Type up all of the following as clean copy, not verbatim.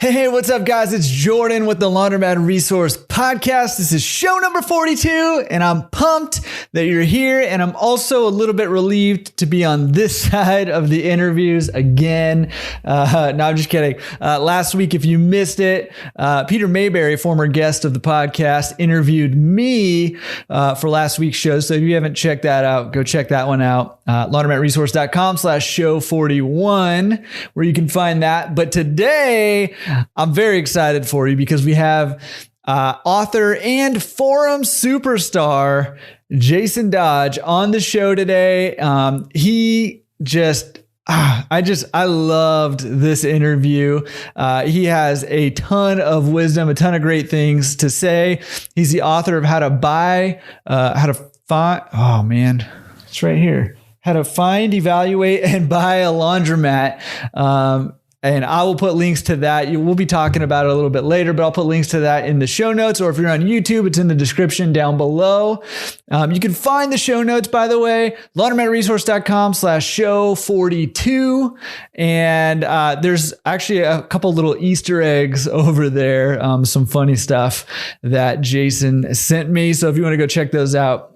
Hey, what's up, guys? It's Jordan with the Laundromat Resource Podcast. This is show number 42, and I'm pumped that you're here. And I'm also a little bit relieved to be on this side of the interviews again. No, I'm just kidding. Last week, if you missed it, Peter Mayberry, former guest of the podcast, interviewed me for last week's show. So if you haven't checked that out, go check that one out. laundromatresource.com/show41, where you can find that. But today, I'm very excited for you because we have author and forum superstar Jason Dodge on the show today. I loved this interview. He has a ton of wisdom, a ton of great things to say. He's the author of How to Find, Evaluate, and Buy a Laundromat. And I will put links to that. We'll be talking about it a little bit later, but I'll put links to that in the show notes, or if you're on YouTube, it's in the description down below. You can find the show notes, by the way, laundromatresource.com/show42. And there's actually a couple little Easter eggs over there, some funny stuff that Jason sent me. So if you want to go check those out,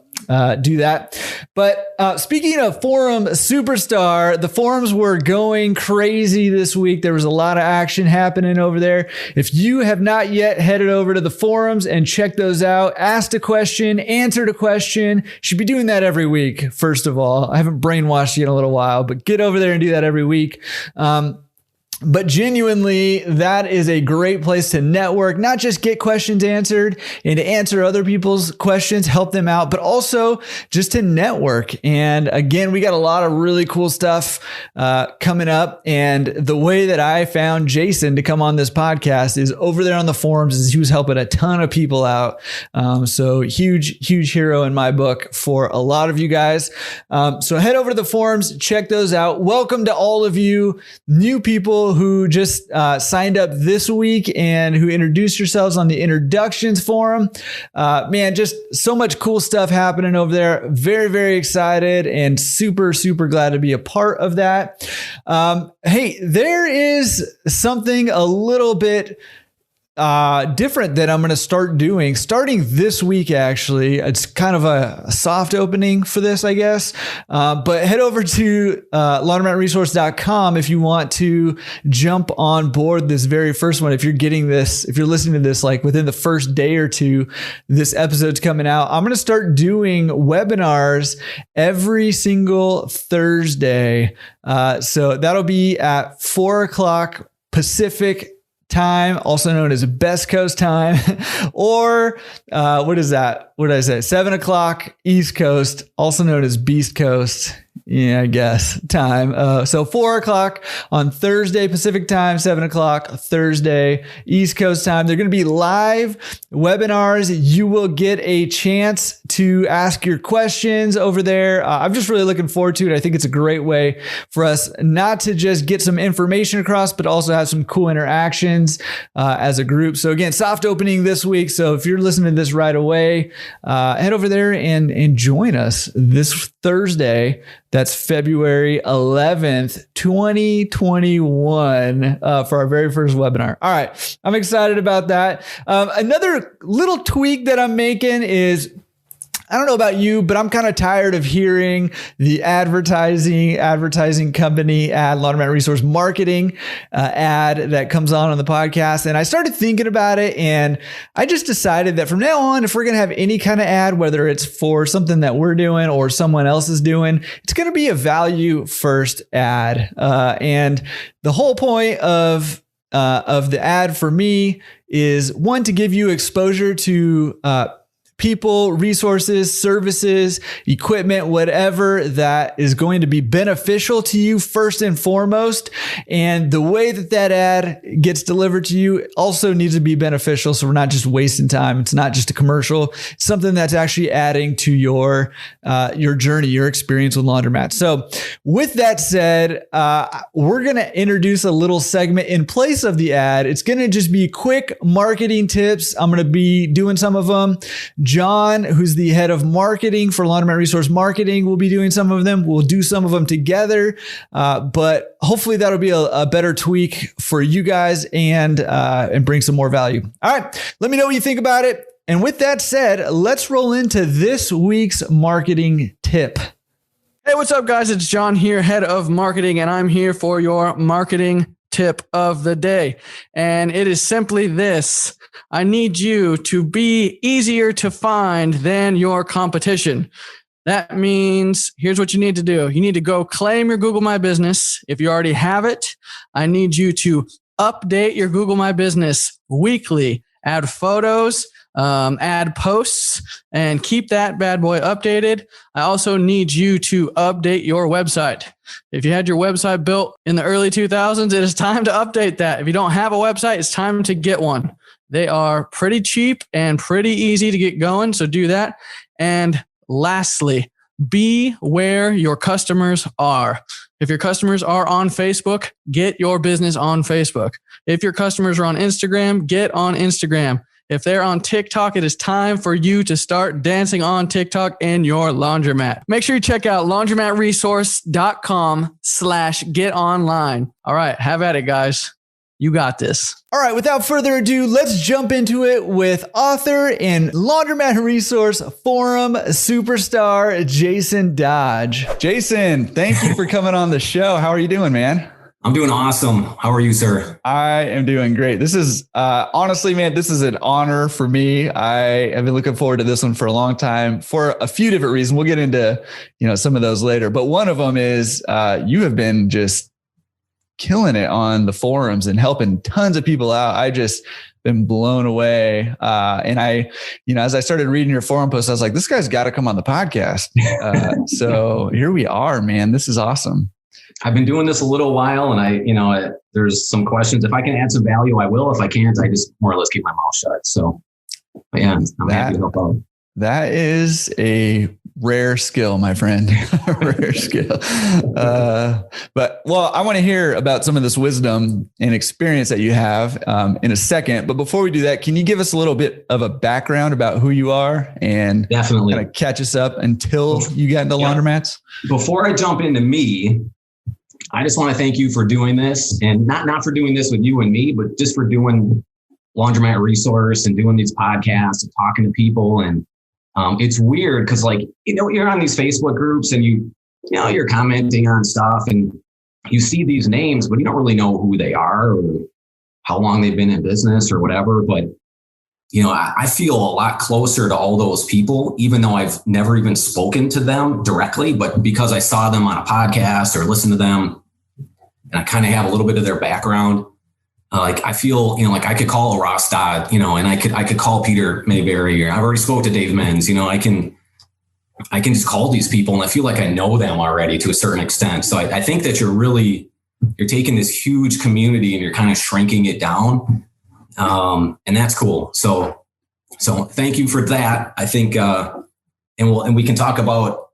do that. But speaking of forum superstar, the forums were going crazy this week. There was a lot of action happening over there. If you have not yet headed over to the forums and checked those out, asked a question, answered a question, should be doing that every week. First of all, I haven't brainwashed you in a little while, but get over there and do that every week. But genuinely, that is a great place to network, not just get questions answered and to answer other people's questions, help them out, but also just to network. And again, we got a lot of really cool stuff coming up. And the way that I found Jason to come on this podcast is over there on the forums, as he was helping a ton of people out. So huge hero in my book for a lot of you guys. So head over to the forums, check those out. Welcome to all of you new people who just signed up this week and who introduced yourselves on the introductions forum. Man, just so much cool stuff happening over there. Very, very excited and super glad to be a part of that. Hey, there is something a little bit different that I'm going to start doing starting this week. Actually, it's kind of a soft opening for this, I guess. But head over to laundromatresource.com if you want to jump on board this very first one. If you're listening to this like within the first day or two, this episode's coming out. I'm going to start doing webinars every single Thursday. So that'll be at 4:00 Pacific time, also known as Best Coast time, or what is that? What did I say? 7:00 East Coast, also known as Beast Coast. Yeah, I guess time. So 4:00 on Thursday Pacific time, 7:00 Thursday East Coast time. They're going to be live webinars. You will get a chance to ask your questions over there. I'm just really looking forward to it. I think it's a great way for us not to just get some information across, but also have some cool interactions as a group. So again, soft opening this week. So if you're listening to this right away, head over there and join us this Thursday. That's February 11th, 2021 for our very first webinar. All right. I'm excited about that. Another little tweak that I'm making is, I don't know about you, but I'm kind of tired of hearing the advertising company ad, Laundromat Resource Marketing ad that comes on the podcast. And I started thinking about it, and I just decided that from now on, if we're going to have any kind of ad, whether it's for something that we're doing or someone else is doing, it's going to be a value first ad. And the whole point of the ad for me is, one, to give you exposure to people, resources, services, equipment, whatever that is going to be beneficial to you first and foremost. And the way that that ad gets delivered to you also needs to be beneficial. So we're not just wasting time. It's not just a commercial. It's something that's actually adding to your journey, your experience with Laundromat. So with that said, we're going to introduce a little segment in place of the ad. It's going to just be quick marketing tips. I'm going to be doing some of them John, who's the head of marketing for Laundromat Resource Marketing, will be doing some of them. We'll do some of them together, but hopefully that'll be a better tweak for you guys and bring some more value. All right, let me know what you think about it. And with that said, let's roll into this week's marketing tip. Hey, what's up, guys? It's John here, head of marketing, and I'm here for your marketing tip of the day. And it is simply this. I need you to be easier to find than your competition. That means here's what you need to do. You need to go claim your Google My Business. If you already have it, I need you to update your Google My Business weekly. Add photos, add posts, and keep that bad boy updated. I also need you to update your website. If you had your website built in the early 2000s, it is time to update that. If you don't have a website, it's time to get one. They are pretty cheap and pretty easy to get going, so do that. And lastly, be where your customers are. If your customers are on Facebook, get your business on Facebook. If your customers are on Instagram, get on Instagram. If they're on TikTok, it is time for you to start dancing on TikTok in your laundromat. Make sure you check out laundromatresource.com/getonline. All right, have at it, guys. You got this. All right, without further ado, let's jump into it with author and Laundromat Resource Forum superstar, Jason Dodge. Jason, thank you for coming on the show. How are you doing, man? I'm doing awesome. How are you, sir? I am doing great. This is honestly, man, this is an honor for me. I have been looking forward to this one for a long time for a few different reasons. We'll get into, some of those later, but one of them is you have been just killing it on the forums and helping tons of people out. I just been blown away. And I, as I started reading your forum posts, I was like, this guy's got to come on the podcast. So here we are, man. This is awesome. I've been doing this a little while and there's some questions. If I can add some value, I will. If I can't, I just more or less keep my mouth shut. So yeah, I'm happy to help out. That is a rare skill, my friend. Rare skill. But I want to hear about some of this wisdom and experience that you have in a second. But before we do that, can you give us a little bit of a background about who you are and definitely kind of catch us up until you get into laundromats? Before I jump into me, I just want to thank you for doing this, and not for doing this with you and me, but just for doing Laundromat Resource and doing these podcasts and talking to people. And it's weird because you're on these Facebook groups and you're commenting on stuff and you see these names, but you don't really know who they are or how long they've been in business or whatever. But, I feel a lot closer to all those people, even though I've never even spoken to them directly, but because I saw them on a podcast or listened to them and I kind of have a little bit of their background. I feel, I could call a Ross Dodd, and I could call Peter Mayberry, or I've already spoke to Dave Menz, I can just call these people and I feel like I know them already to a certain extent. So I think that you're taking this huge community and you're kind of shrinking it down. And that's cool. So thank you for that. I think, and we can talk about,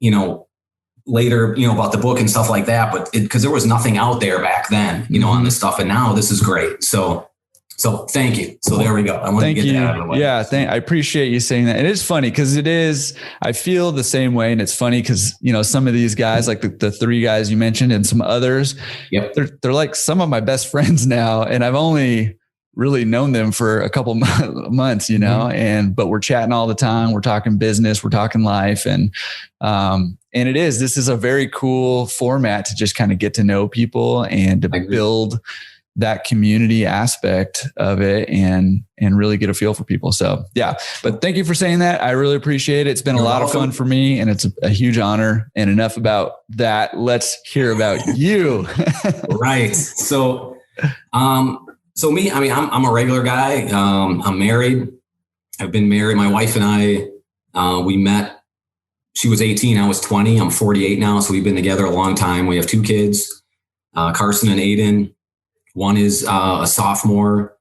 later, about the book and stuff like that, but because there was nothing out there back then, on this stuff. And now this is great. So thank you. So there we go. I want to get that out of the way. Yeah. I appreciate you saying that. It is funny because I feel the same way. And it's funny because, some of these guys, like the three guys you mentioned and some others, yep. They're like some of my best friends now. And I've only really known them for a couple months, mm-hmm. But we're chatting all the time. We're talking business, we're talking life. And this is a very cool format to just kind of get to know people and to build that community aspect of it and really get a feel for people. So yeah, but thank you for saying that. I really appreciate it. It's been a lot of fun for me and it's a huge honor. And enough about that. Let's hear about you. Right. So me, I'm a regular guy. I'm married. I've been married. My wife and I, we met. She was 18. I was 20. I'm 48 now. So we've been together a long time. We have two kids, Carson and Aiden. One is a sophomore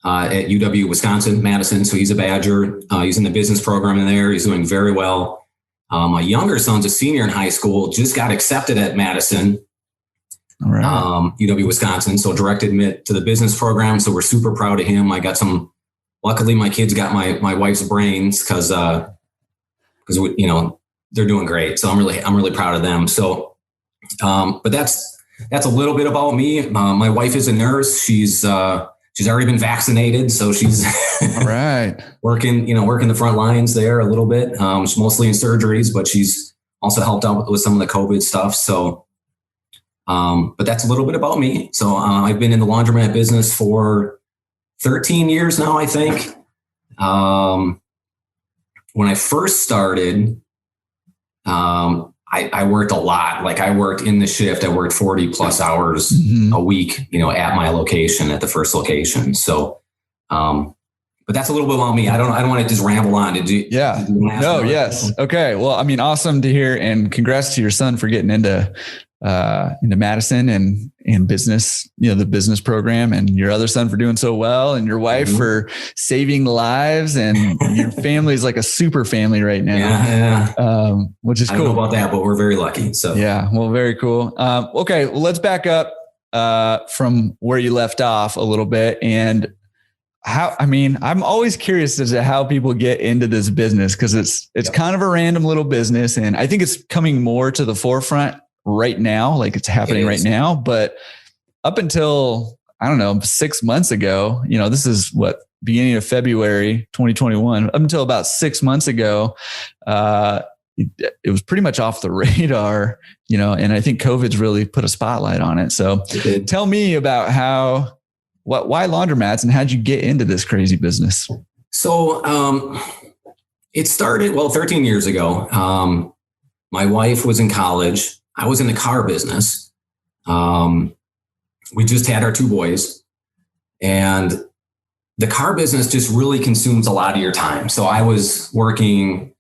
at UW Wisconsin, Madison. So he's a Badger. He's in the business program in there. He's doing very well. My younger son's a senior in high school, just got accepted at Madison. All right. UW Wisconsin. So direct admit to the business program. So we're super proud of him. Luckily my kids got my wife's brains because because they're doing great. So I'm really proud of them. So, but that's a little bit about me. My wife is a nurse. She's already been vaccinated, so she's all right. working the front lines there a little bit. She's mostly in surgeries, but she's also helped out with some of the COVID stuff. So, but that's a little bit about me. So I've been in the laundromat business for 13 years now, I think. When I first started, I worked a lot. Like I worked in the shift. I worked 40 plus hours a week, at my location, at the first location. So, but that's a little bit about me. I don't want to just ramble on. Yes. Okay. Well, I mean, awesome to hear, and congrats to your son for getting into Madison and business, the business program, and your other son for doing so well, and your wife for saving lives, and your family is like a super family right now. Yeah. Which is cool. I don't know about that, but we're very lucky. So yeah, well, very cool. Okay. Well, let's back up from where you left off a little bit. And I'm always curious as to how people get into this business, because it's kind of a random little business. And I think it's coming more to the forefront right now. Like it's happening right now, but up until, I don't know, 6 months ago, this is beginning of February, 2021, up until about 6 months ago, it was pretty much off the radar, and I think COVID's really put a spotlight on it. So tell me about why laundromats, and how'd you get into this crazy business? So, it started, 13 years ago. My wife was in college. I was in the car business. We just had our 2 boys, and the car business just really consumes a lot of your time. So I was working,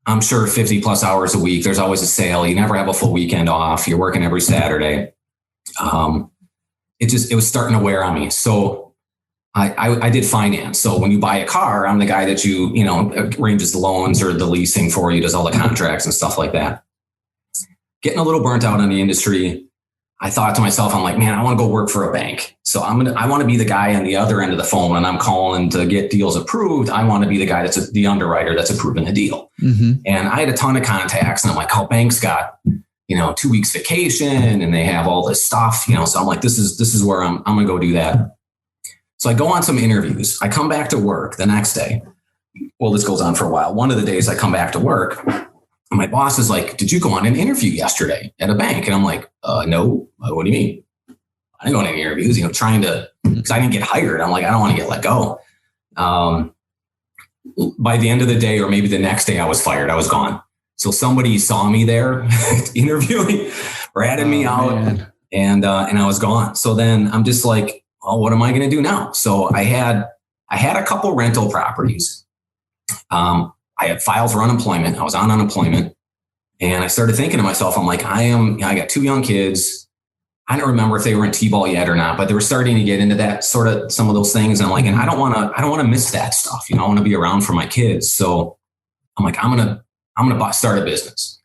I'm sure 50 plus hours a week. There's always a sale. You never have a full weekend off. You're working every Saturday. It was starting to wear on me. So I did finance. So when you buy a car, I'm the guy that arranges the loans or the leasing for you, does all the contracts and stuff like that. Getting a little burnt out on the industry. I thought to myself, I'm like, man, I want to go work for a bank. So I want to be the guy on the other end of the phone when I'm calling to get deals approved. I want to be the guy that's the underwriter that's approving the deal. And I had a ton of contacts, and I'm like, oh, banks got 2 weeks vacation, and they have all this stuff, so I'm like, this is where I'm going to go do that. So I go on some interviews. I come back to work the next day. Well, this goes on for a while. One of the days I come back to work, and my boss is like, did you go on an interview yesterday at a bank? And I'm like, no. What do you mean? I didn't go on any interviews, trying to, because I didn't get hired. I'm like, I don't want to get let go. By the end of the day, or maybe the next day, I was fired. I was gone. So somebody saw me there interviewing, ratted me out, and I was gone. So then I'm just like, oh, what am I going to do now? So I had a couple rental properties. I had filed for unemployment. I was on unemployment, and I started thinking to myself, I'm like, I got 2 young kids. I don't remember if they were in T-ball yet or not, but they were starting to get into that sort of some of those things. And I'm like, and I don't want to miss that stuff. I want to be around for my kids. So I'm like, I'm going to start a business,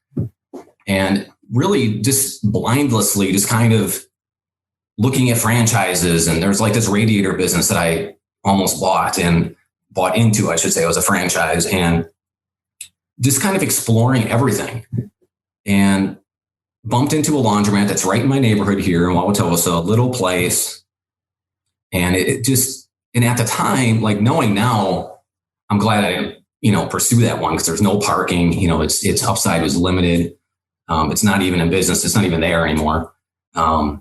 and really just blindlessly, just kind of looking at franchises. And there's like this radiator business that I almost bought into, I should say. It was a franchise, and just kind of exploring everything, and bumped into a laundromat that's right in my neighborhood here in Wauwatosa, a little place. And and at the time, like knowing now, I'm glad I didn't, pursue that one, because there's no parking, its upside was limited. It's not even in business. It's not even there anymore. But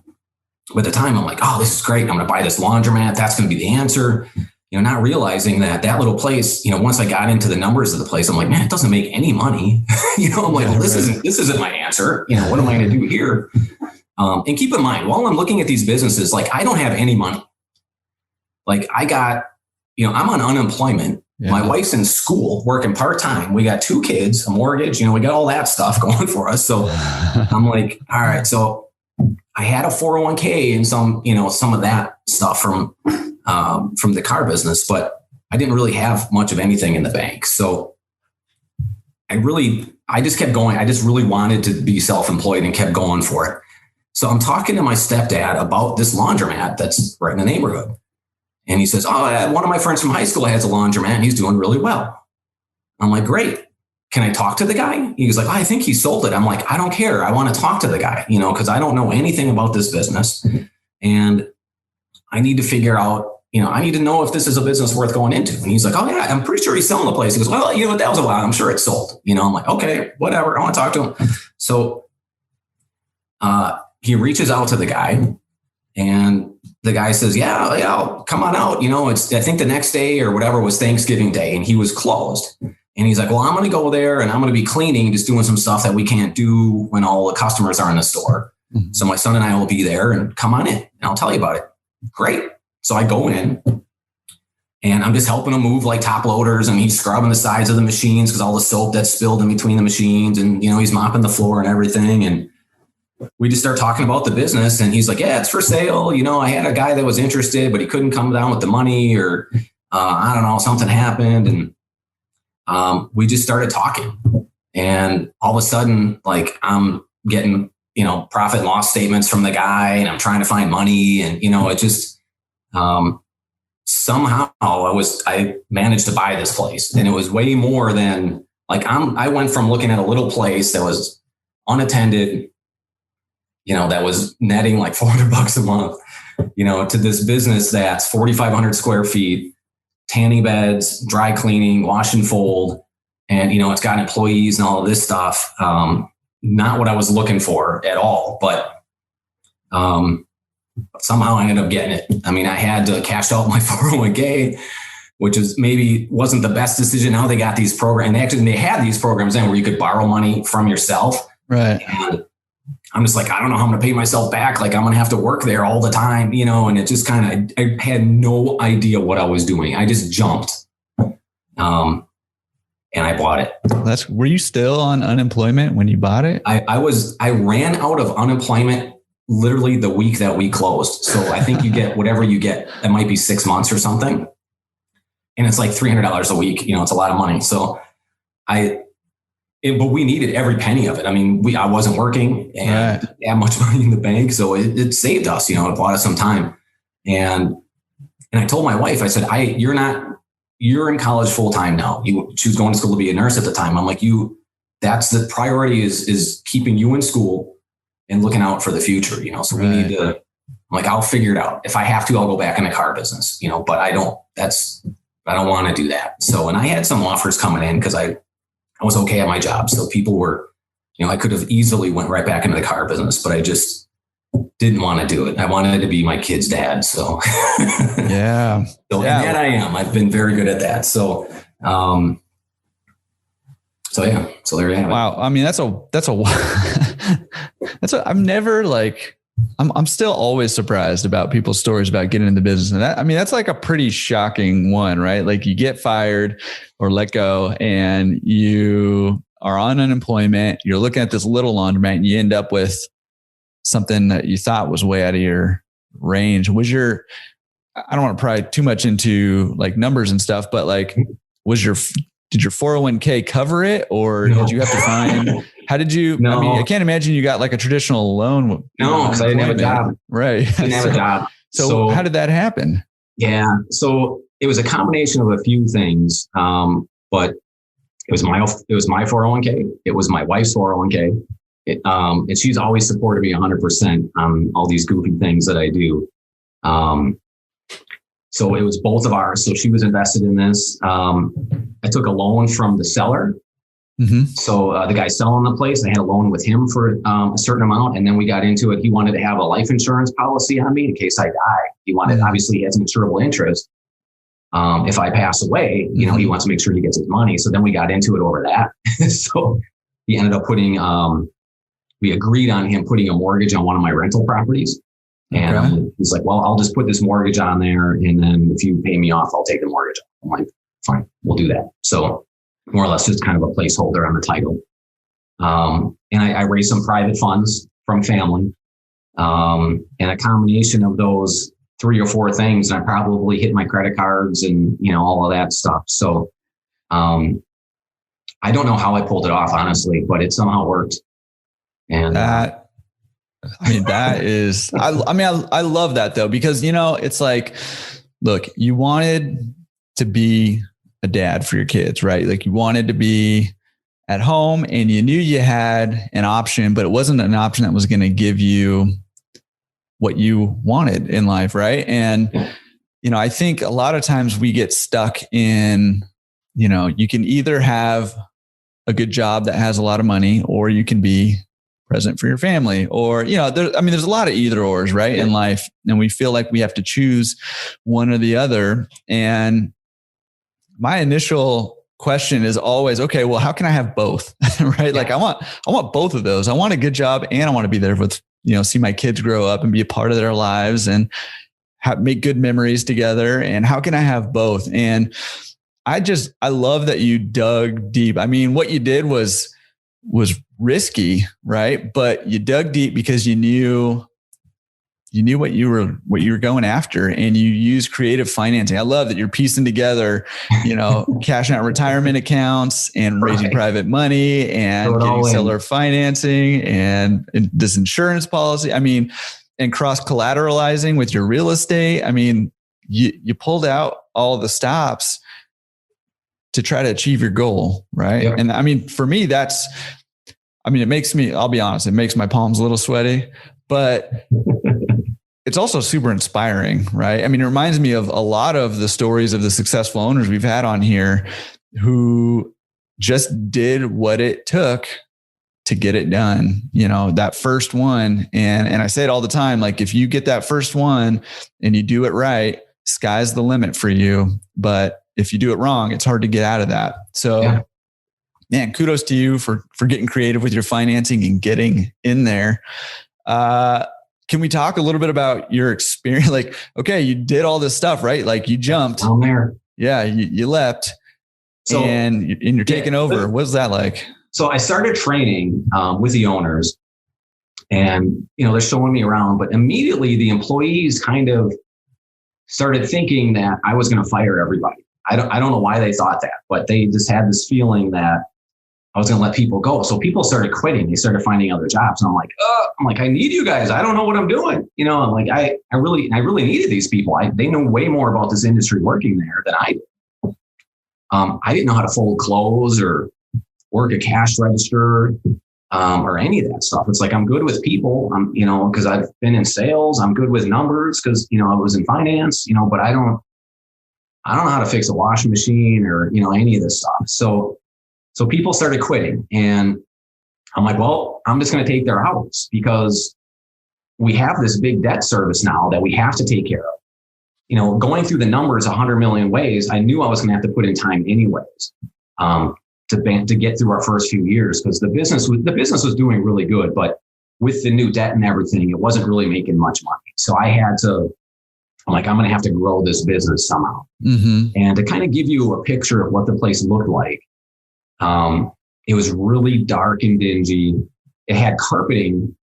at the time I'm like, oh, this is great. I'm going to buy this laundromat. That's going to be the answer. Not realizing that little place, once I got into the numbers of the place, I'm like, man, it doesn't make any money. I'm like, well, this isn't my answer. What am I going to do here? And keep in mind, while I'm looking at these businesses, like I don't have any money. Like I got, I'm on unemployment. Yeah. My wife's in school working part-time. We got 2 kids, a mortgage, we got all that stuff going for us. So I'm like, all right. So I had a 401k and some of that stuff from the car business, but I didn't really have much of anything in the bank. So I just kept going. I just really wanted to be self-employed and kept going for it. So I'm talking to my stepdad about this laundromat that's right in the neighborhood. And he says, oh, one of my friends from high school has a laundromat and he's doing really well. I'm like, great. can I talk to the guy? He was like, I think he sold it. I'm like, I don't care. I want to talk to the guy, because I don't know anything about this business. And I need to figure out, I need to know if this is a business worth going into. And he's like, oh yeah, I'm pretty sure he's selling the place. He goes, well, that was a while. I'm sure it's sold. I'm like, okay, whatever. I want to talk to him. So he reaches out to the guy, and the guy says, yeah, come on out. I think the next day or whatever was Thanksgiving Day, and he was closed. And he's like, well, I'm going to go there and I'm going to be cleaning, just doing some stuff that we can't do when all the customers are in the store. Mm-hmm. So my son and I will be there, and come on in and I'll tell you about it. Great. So I go in and I'm just helping him move like top loaders, and he's scrubbing the sides of the machines because all the soap that's spilled in between the machines, and, he's mopping the floor and everything. And we just start talking about the business, and he's like, yeah, it's for sale. I had a guy that was interested, but he couldn't come down with the money, or I don't know, something happened. And we just started talking, and all of a sudden, like, I'm getting, profit and loss statements from the guy, and I'm trying to find money. And, it just, somehow I managed to buy this place, and it was way more than like, I went from looking at a little place that was unattended, that was netting like $400 a month, to this business that's 4,500 square feet, tanning beds, dry cleaning, wash and fold. And, it's got employees and all of this stuff. Not what I was looking for at all, but somehow I ended up getting it. I mean, I had to cash out my 401k, which is maybe wasn't the best decision. Now they got these programs, and actually they had these programs then where you could borrow money from yourself. Right. And I'm just like, I don't know how I'm going to pay myself back. Like, I'm going to have to work there all the time, and it just kind of, I had no idea what I was doing. I just jumped. And I bought it. Were you still on unemployment when you bought it? I ran out of unemployment literally the week that we closed. So I think you get whatever you get. It might be 6 months or something. And it's like $300 a week. It's a lot of money. So but we needed every penny of it. I mean, I wasn't working and didn't have much money in the bank. So it saved us, it bought us some time. And I told my wife, I said, you're in college full time now. She was going to school to be a nurse at the time. I'm like, that's the priority is keeping you in school and looking out for the future, so we need to, I'm like, I'll figure it out. If I have to, I'll go back in the car business, but I don't want to do that. So, and I had some offers coming in because I was okay at my job. So people were, I could have easily went right back into the car business, but I just didn't want to do it. I wanted to be my kid's dad. So yeah. And that I am. I've been very good at that. So, so there you have it. Wow. I mean, I'm never like, I'm still always surprised about people's stories about getting in the business. And that's like a pretty shocking one, right? Like, you get fired or let go and you are on unemployment. You're looking at this little laundromat and you end up with something that you thought was way out of your range. I don't want to pry too much into like numbers and stuff, but like, did your 401k cover it, or did you have to find, how did you, no. I mean, I can't imagine you got like a traditional loan. No, because I didn't have a job. Right. Didn't have a job. So how did that happen? Yeah. So it was a combination of a few things. But it was my 401k. It was my wife's 401k. And she's always supported me 100% on all these goofy things that I do. So it was both of ours. So she was invested in this. I took a loan from the seller. Mm-hmm. So the guy selling the place, I had a loan with him for a certain amount. And then we got into it. He wanted to have a life insurance policy on me in case I die. He wanted, obviously he has insurable interest. If I pass away, he wants to make sure he gets his money. So then we got into it over that. So he ended up we agreed on him putting a mortgage on one of my rental properties. And he's like, well, I'll just put this mortgage on there. And then if you pay me off, I'll take the mortgage. I'm like, fine, we'll do that. So more or less just kind of a placeholder on the title. And I raised some private funds from family. And a combination of those 3 or 4 things, and I probably hit my credit cards and, all of that stuff. So I don't know how I pulled it off, honestly, but it somehow worked. And that is, I love that though, because, it's like, look, you wanted to be a dad for your kids, right? Like you wanted to be at home and you knew you had an option, but it wasn't an option that was going to give you what you wanted in life. Right. And, I think a lot of times we get stuck in, you can either have a good job that has a lot of money, or you can be present for your family, or, there's a lot of either ors, right, in life. And we feel like we have to choose one or the other. And my initial question is always, okay, well, how can I have both? Right. Like I want both of those. I want a good job and I want to be there with, see my kids grow up and be a part of their lives and make good memories together. And how can I have both? And I love that you dug deep. I mean, what you did was risky, right? But you dug deep because you knew what you were going after, and you used creative financing. I love that you're piecing together, cashing out retirement accounts and raising private money and getting seller financing and this insurance policy. I mean, and cross collateralizing with your real estate. I mean, you pulled out all the stops to try to achieve your goal. Right. Yep. And I mean, for me, it makes me, I'll be honest, it makes my palms a little sweaty, but it's also super inspiring, right? I mean, it reminds me of a lot of the stories of the successful owners we've had on here who just did what it took to get it done, that first one. And I say it all the time, like if you get that first one and you do it right, sky's the limit for you. But if you do it wrong, it's hard to get out of that. So man, kudos to you for getting creative with your financing and getting in there. Can we talk a little bit about your experience? Like, okay, you did all this stuff, right? Like you jumped down there. Yeah. You leapt and you're taking over. What's that like? So I started training with the owners and, they're showing me around, but immediately the employees kind of started thinking that I was going to fire everybody. I don't know why they thought that, but they just had this feeling that I was going to let people go. So people started quitting. They started finding other jobs. And I'm like, I need you guys. I don't know what I'm doing. I'm like, I really needed these people. They know way more about this industry working there than I did. I didn't know how to fold clothes or work a cash register or any of that stuff. It's like, I'm good with people, because I've been in sales. I'm good with numbers because, I was in finance, but I don't know how to fix a washing machine or, any of this stuff. So people started quitting and I'm like, well, I'm just going to take their hours because we have this big debt service now that we have to take care of. Going through the numbers 100 million ways, I knew I was going to have to put in time anyways. To get through our first few years because the business was doing really good, but with the new debt and everything, it wasn't really making much money. So I'm going to have to grow this business somehow. Mm-hmm. And to kind of give you a picture of what the place looked like, it was really dark and dingy. It had carpeting,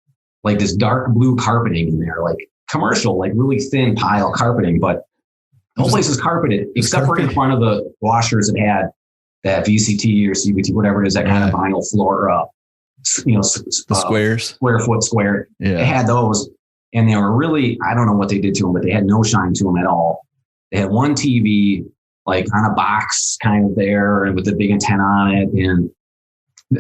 like this dark blue carpeting in there, like commercial, like really thin pile carpeting, but the whole place was carpeted except for in front of the washers. It had that VCT or CVT, whatever it is, that kind of vinyl floor, square foot square. Yeah. It had those and they were really, I don't know what they did to them, but they had no shine to them at all. They had one TV like on a box kind of there and with a big antenna on it and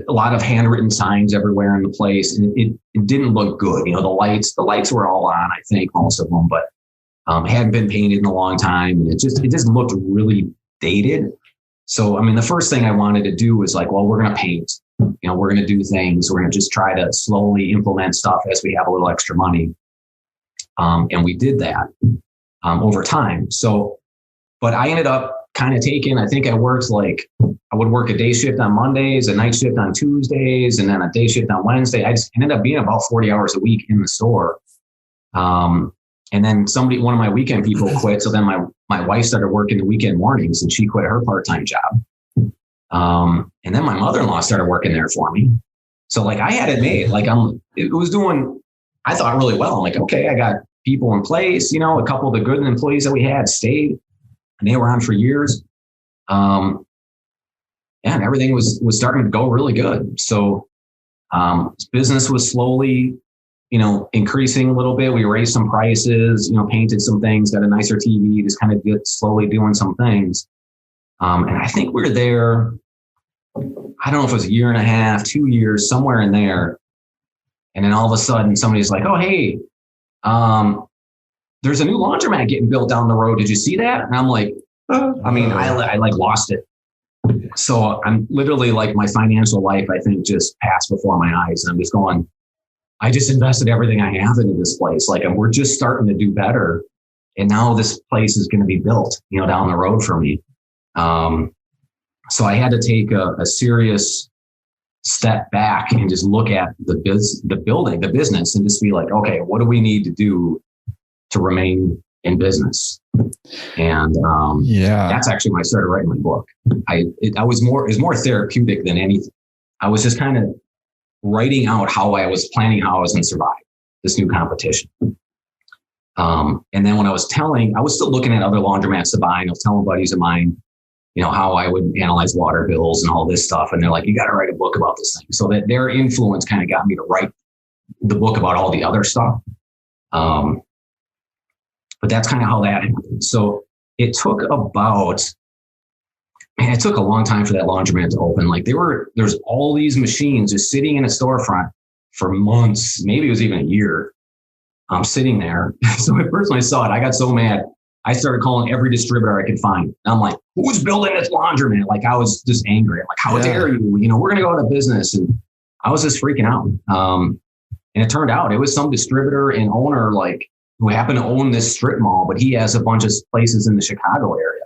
a lot of handwritten signs everywhere in the place. And it didn't look good. The lights were all on, I think most of them, but hadn't been painted in a long time. And it just looked really dated. So, the first thing I wanted to do was like, well, we're going to paint, we're going to do things. We're going to just try to slowly implement stuff as we have a little extra money. And we did that over time. So, but I ended up kind of taking, I think I would work a day shift on Mondays, a night shift on Tuesdays, and then a day shift on Wednesday. I just ended up being about 40 hours a week in the store. And then one of my weekend people quit. So then my wife started working the weekend mornings and she quit her part-time job. And then my mother-in-law started working there for me. So like I had it made, like it was doing, I thought really well. I'm like, okay, I got people in place, a couple of the good employees that we had stayed and they were on for years. And everything was starting to go really good. So business was slowly, increasing a little bit. We raised some prices, painted some things, got a nicer TV, just kind of slowly doing some things. And I think we're there I don't know if it was a year and a half, 2 years, somewhere in there. And then all of a sudden somebody's like, oh, hey, there's a new laundromat getting built down the road. Did you see that? And I'm like, I like lost it. So I'm literally like my financial life, I think, just passed before my eyes. And I'm just going, I just invested everything I have into this place. Like, and we're just starting to do better. And now this place is going to be built, down the road for me. So I had to take a serious step back and just look at the business, and just be like, okay, what do we need to do to remain in business? And that's actually when I started writing my book. It was more therapeutic than anything. I was just kind of writing out how I was planning how I was going to survive this new competition. And then when I was still looking at other laundromats to buy, and I was telling buddies of mine, how I would analyze water bills and all this stuff. And they're like, you got to write a book about this thing. So that their influence kind of got me to write the book about all the other stuff. But that's kind of how that happened. So it took a long time for that laundromat to open. Like there's all these machines just sitting in a storefront for months. Maybe it was even a year. I'm sitting there. So at first when I saw it, I got so mad. I started calling every distributor I could find. And I'm like, who's building this laundromat? Like, I was just angry. I'm like, how dare you? We're going to go out of business. And I was just freaking out. And it turned out it was some distributor and owner, like, who happened to own this strip mall, but he has a bunch of places in the Chicago area.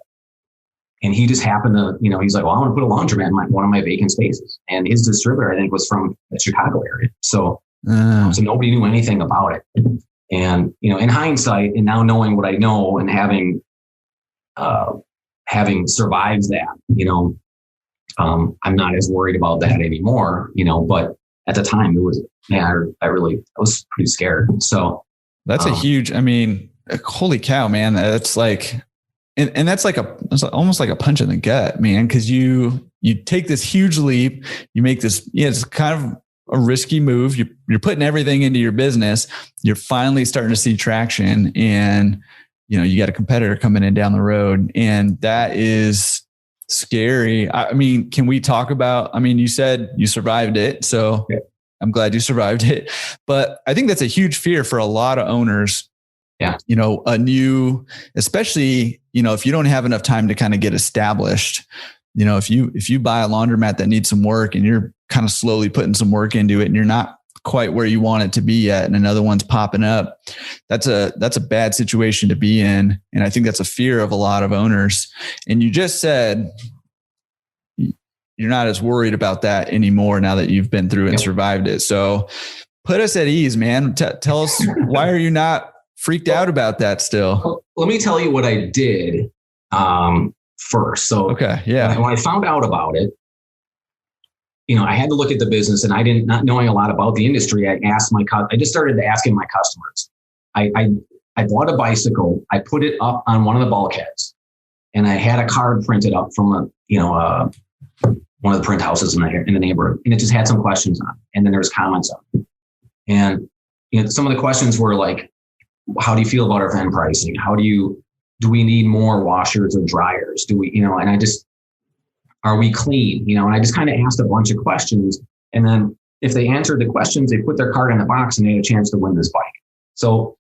And he just happened to, he's like, well, I want to put a laundromat in one of my vacant spaces. And his distributor, I think, was from the Chicago area. So nobody knew anything about it. And, in hindsight, and now knowing what I know and having survived that, I'm not as worried about that anymore, but at the time it was, I was pretty scared. So that's a huge, holy cow, man. That's like, and that's it's almost like a punch in the gut, man. Cause you take this huge leap, you make this, it's kind of a risky move. You're putting everything into your business. You're finally starting to see traction, and you got a competitor coming in down the road, and that is scary. Can we talk about? You said you survived it, so I'm glad you survived it. But I think that's a huge fear for a lot of owners. Yeah, especially if you don't have enough time to kind of get established. If you buy a laundromat that needs some work and you're kind of slowly putting some work into it and you're not quite where you want it to be yet, and another one's popping up, that's a bad situation to be in. And I think that's a fear of a lot of owners. And you just said you're not as worried about that anymore now that you've been through and survived it. So put us at ease, man. Tell us, why are you not freaked out about that still? Let me tell you what I did first. So okay, yeah. When I found out about it, I had to look at the business, and not knowing a lot about the industry, I just started asking my customers. I bought a bicycle. I put it up on one of the bulkheads, and I had a card printed up from one of the print houses in the neighborhood, and it just had some questions on it. And then there's comments on it. And some of the questions were like, how do you feel about our van pricing? Do we need more washers or dryers? Do we, and are we clean? And I just kind of asked a bunch of questions. And then if they answered the questions, they put their card in the box and they had a chance to win this bike. So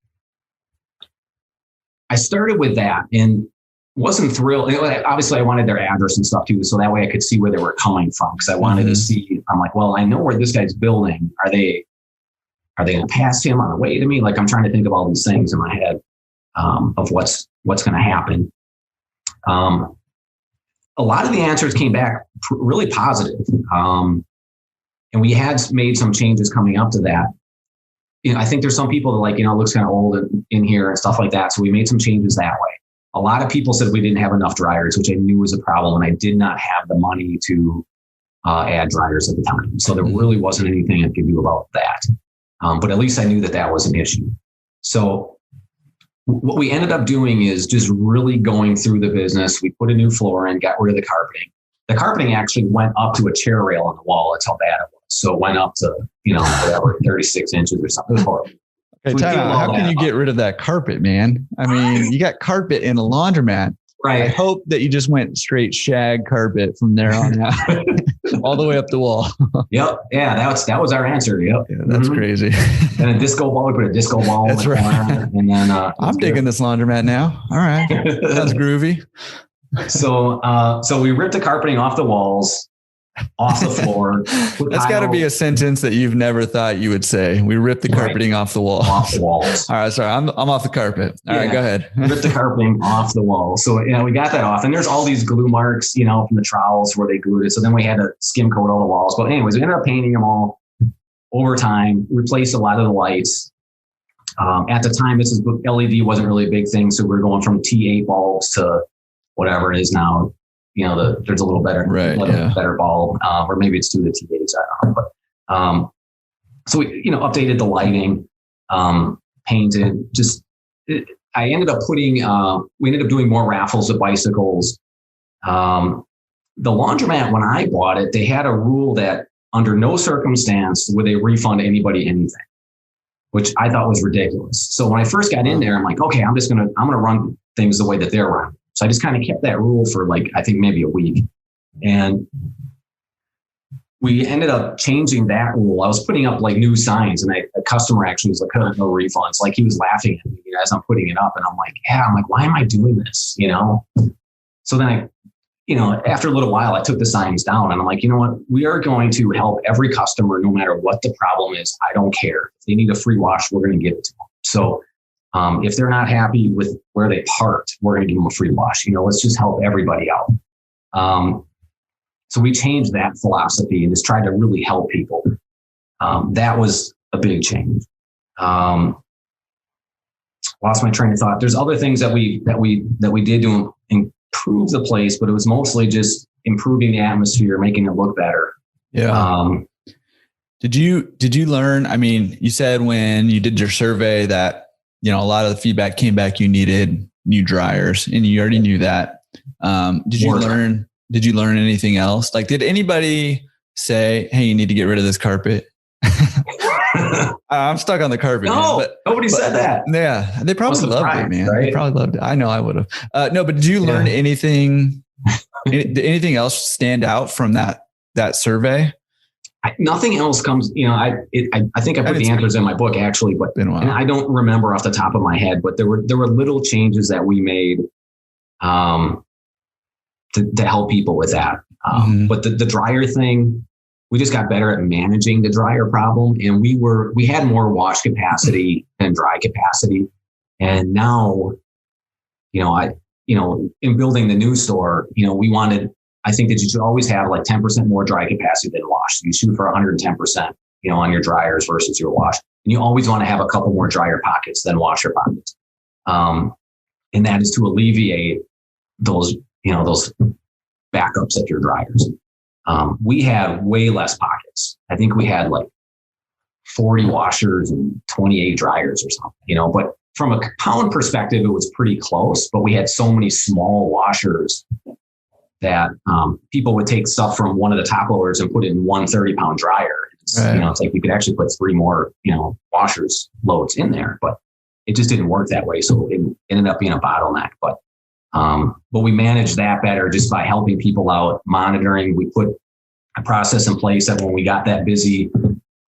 I started with that and wasn't thrilled. Obviously I wanted their address and stuff too. So that way I could see where they were coming from. Cause I wanted to see, I'm like, well, I know where this guy's building. Are they going to pass him on the way to me? Like, I'm trying to think of all these things in my head of what's going to happen. A lot of the answers came back really positive. And we had made some changes coming up to that. I think there's some people that it looks kind of old in here and stuff like that. So we made some changes that way. A lot of people said we didn't have enough dryers, which I knew was a problem. And I did not have the money to add dryers at the time. So there really wasn't anything I could do about that. But at least I knew that was an issue. So what we ended up doing is just really going through the business. We put a new floor in, got rid of the carpeting. The carpeting actually went up to a chair rail on the wall. That's how bad it was. So it went up to, 36 inches or something. It was horrible. Okay, how can you get rid of that carpet, man? You got carpet in a laundromat. Right. I hope that you just went straight shag carpet from there on out, all the way up the wall. Yep. Yeah, that was our answer. Yep. Yeah, that's crazy. And a disco ball. We put a disco ball. That's in the corner, and then I'm digging this laundromat now. All right, sounds groovy. So we ripped the carpeting off the walls, off the floor. That's got to be a sentence that you've never thought you would say. We ripped the carpeting off the wall. Off the walls. All right, sorry, I'm off the carpet. All right, go ahead. Ripped the carpeting off the wall. So we got that off, and there's all these glue marks, from the trowels where they glued it. So then we had to skim coat all the walls. But anyways, we ended up painting them all over time. Replaced a lot of the lights. At the time, LED wasn't really a big thing, so we were going from T8 bulbs to whatever it is now. There's a little better, better bulb, or maybe it's 2 to T8s. I don't know. But so we, updated the lighting, painted. I ended up we ended up doing more raffles of bicycles. The laundromat, when I bought it, they had a rule that under no circumstance would they refund anybody anything, which I thought was ridiculous. So when I first got in there, I'm like, okay, I'm gonna run things the way that they're run. So I just kind of kept that rule for I think maybe a week. And we ended up changing that rule. I was putting up new signs, and a customer actually was like, oh, no refunds. He was laughing at me as I'm putting it up. And I'm like, why am I doing this? So then after a little while, I took the signs down, and I'm like, you know what? We are going to help every customer, no matter what the problem is. I don't care. If they need a free wash, we're going to give it to them. So if they're not happy with where they parked, we're going to give them a free wash. Let's just help everybody out. So we changed that philosophy and just tried to really help people. That was a big change. Lost my train of thought. There's other things that we did to improve the place, but it was mostly just improving the atmosphere, making it look better. Yeah. Did you learn? I mean, you said when you did your survey that a lot of the feedback came back, you needed new dryers, and you already knew that. Did you learn anything else? Did anybody say, hey, you need to get rid of this carpet? I'm stuck on the carpet. No, nobody said that. Yeah. They probably loved it, man. Right? They probably loved it. I know I would have. No, but did you learn anything? Did anything else stand out from that survey? Nothing else comes, I think I put the answers in my book actually, but and I don't remember off the top of my head, but there were little changes that we made to help people with that. But the dryer thing, we just got better at managing the dryer problem, and we had more wash capacity than dry capacity. And now, in building the new store, I think that you should always have 10% more dry capacity than wash. You shoot for 110%, on your dryers versus your wash. And you always want to have a couple more dryer pockets than washer pockets. And that is to alleviate those backups at your dryers. We had way less pockets. I think we had 40 washers and 28 dryers or something, but from a pound perspective, it was pretty close, but we had so many small washers that people would take stuff from one of the top loaders and put it in one 30-pound dryer. It's you could actually put 3 more, washers loads in there, but it just didn't work that way. So it ended up being a bottleneck. But we managed that better just by helping people out, monitoring. We put a process in place that when we got that busy,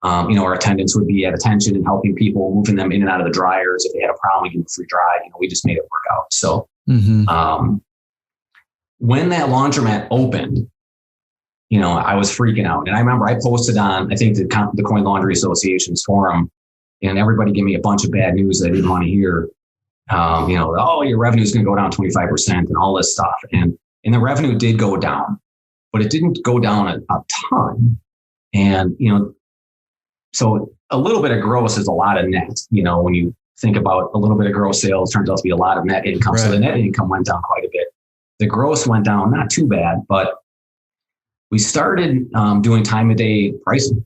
our attendants would be at attention and helping people, moving them in and out of the dryers. If they had a problem, we give them a free dry. We just made it work out. So, when that laundromat opened, I was freaking out. And I remember I posted on, I think the Coin Laundry Association's forum, and everybody gave me a bunch of bad news that I didn't want to hear. Your revenue is going to go down 25% and all this stuff. And the revenue did go down, but it didn't go down a ton. And, so a little bit of gross is a lot of net, when you think about a little bit of gross sales, turns out to be a lot of net income. Right. So the net income went down quite a bit. The gross went down, not too bad, but we started doing time of day pricing,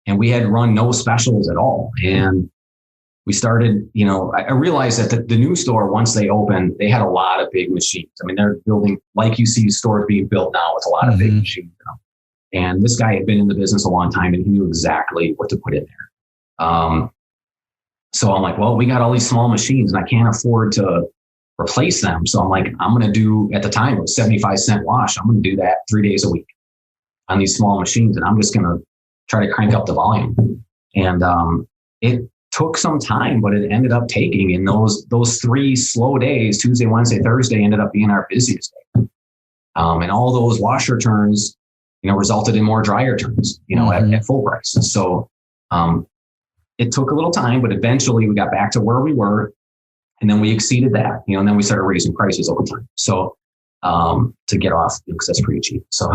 and we had run no specials at all. And we started, I realized that the new store, once they opened, they had a lot of big machines. I mean, they're building, like you see stores being built now with a lot of big machines. And this guy had been in the business a long time, and he knew exactly what to put in there. So I'm like, well, we got all these small machines, and I can't afford to replace them. So I'm like, I'm going to do, at the time it was 75-cent wash. I'm going to do that 3 days a week on these small machines. And I'm just going to try to crank up the volume. And it took some time, but it ended up taking, in those 3 slow days, Tuesday, Wednesday, Thursday, ended up being our busiest day. And all those washer turns, resulted in more dryer turns, at full price. So it took a little time, but eventually we got back to where we were. And then we exceeded that, and then we started raising prices over time. So to get off, because that's pretty cheap. So,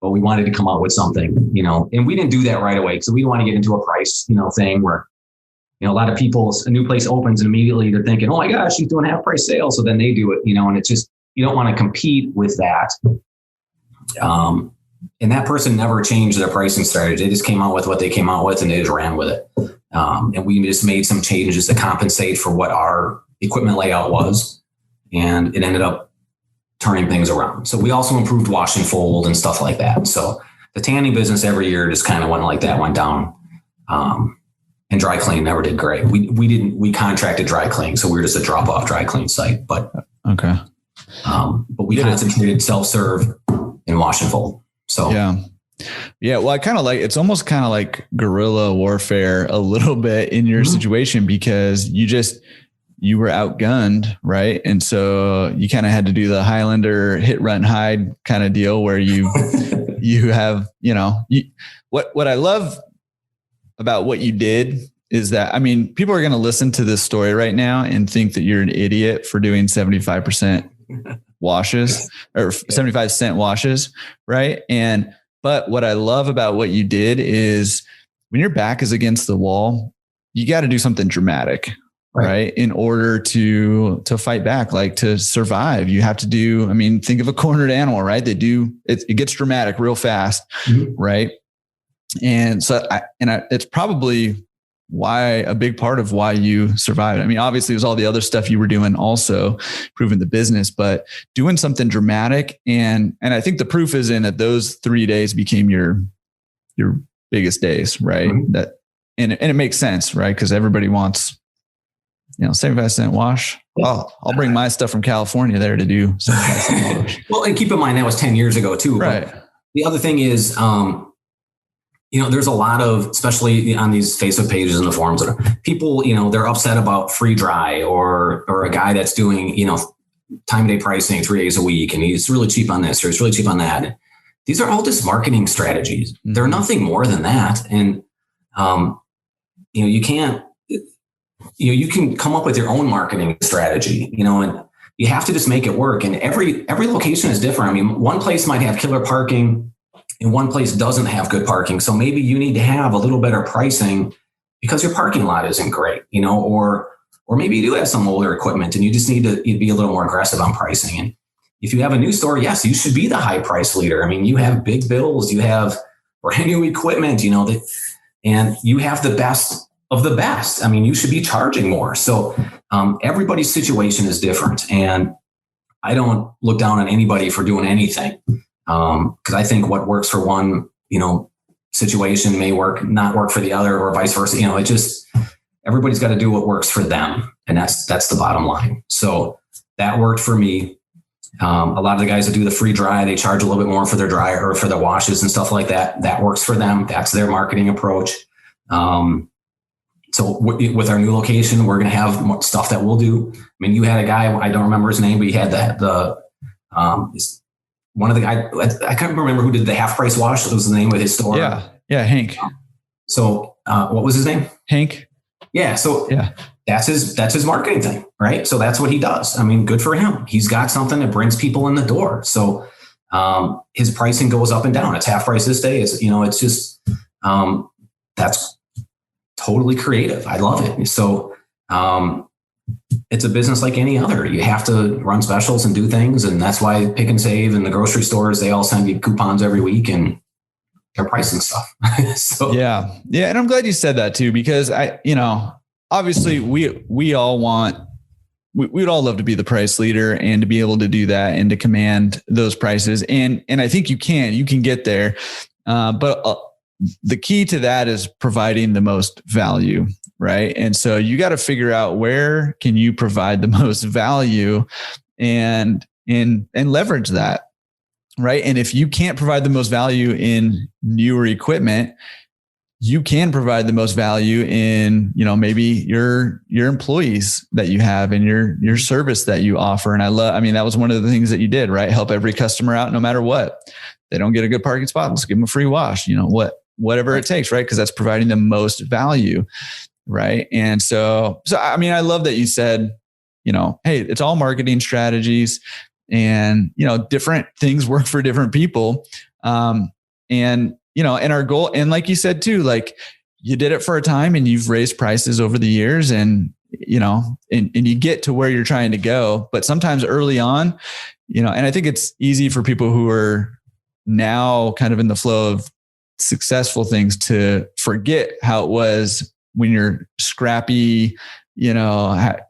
but we wanted to come out with something, and we didn't do that right away because we don't want to get into a price, thing where, a lot of people, a new place opens and immediately they're thinking, oh my gosh, she's doing half price sale. So then they do it, and it's just, you don't want to compete with that. And that person never changed their pricing strategy. They just came out with what they came out with and they just ran with it. And we just made some changes to compensate for what our equipment layout was. And it ended up turning things around. So we also improved wash and fold and stuff like that. So the tanning business every year just kind of went down. And dry clean never did great. We contracted dry clean. So we were just a drop off dry clean site, but okay. But we concentrated self-serve and wash and fold. So yeah. Well, I kind of like, it's almost kind of like guerrilla warfare a little bit in your situation, because you were outgunned, right? And so you kind of had to do the Highlander hit, run, hide kind of deal where you have, what I love about what you did is that, people are going to listen to this story right now and think that you're an idiot for doing 75% washes or 75-cent washes. Right. But what I love about what you did is when your back is against the wall, you got to do something dramatic, right? In order to fight back, like to survive, you have to do, think of a cornered animal, right? It gets dramatic real fast. Right. And so it's probably a big part of why you survived. Obviously it was all the other stuff you were doing, also improving the business, but doing something dramatic. And I think the proof is in that those 3 days became your biggest days, right? And it makes sense, right? Because everybody wants, 75-cent wash. I'll bring my stuff from California there to do 75-cent wash. Well, and keep in mind that was 10 years ago too. Right. But the other thing is, there's a lot of, especially on these Facebook pages and the forums, people, they're upset about free dry or a guy that's doing, time day pricing 3 days a week. And he's really cheap on this or it's really cheap on that. These are all just marketing strategies. Mm-hmm. They're nothing more than that. And, you can't, you can come up with your own marketing strategy, and you have to just make it work. And every location is different. One place might have killer parking, and one place doesn't have good parking. So maybe you need to have a little better pricing because your parking lot isn't great, or maybe you do have some older equipment and you just need to be a little more aggressive on pricing. And if you have a new store, yes, you should be the high price leader. You have big bills, you have brand new equipment, and you have the best of the best. You should be charging more. So everybody's situation is different. And I don't look down on anybody for doing anything. Because I think what works for one, situation may not work for the other, or vice versa. It just, everybody's got to do what works for them, and that's the bottom line. So that worked for me. A lot of the guys that do the free dry, they charge a little bit more for their dryer or for their washes and stuff like that. That works for them. That's their marketing approach. So with our new location, we're going to have more stuff that we'll do. You had a guy, I don't remember his name, but he had one of the guys, I can't remember who did the half price wash. That was the name of his store. Yeah. Hank. So what was his name? Hank. Yeah. So that's his marketing thing, right? So that's what he does. Good for him. He's got something that brings people in the door. So his pricing goes up and down. It's half price this day. It's just, that's totally creative. I love it. So it's a business like any other. You have to run specials and do things. And that's why Pick and Save and the grocery stores, they all send you coupons every week and they're pricing stuff. So yeah. And I'm glad you said that too, because obviously we all we'd all love to be the price leader and to be able to do that and to command those prices. And I think you can get there. But the key to that is providing the most value, right? And so you got to figure out where can you provide the most value and leverage that, right? And if you can't provide the most value in newer equipment, you can provide the most value in, maybe your employees that you have and your service that you offer. And that was one of the things that you did, right? Help every customer out no matter what. They don't get a good parking spot, let's give them a free wash, whatever it takes, right? Because that's providing the most value, right? And so I love that you said, hey, it's all marketing strategies and, different things work for different people. And our goal, and like you said too, like you did it for a time and you've raised prices over the years and you get to where you're trying to go. But sometimes early on, and I think it's easy for people who are now kind of in the flow of successful things to forget how it was when you're scrappy, trying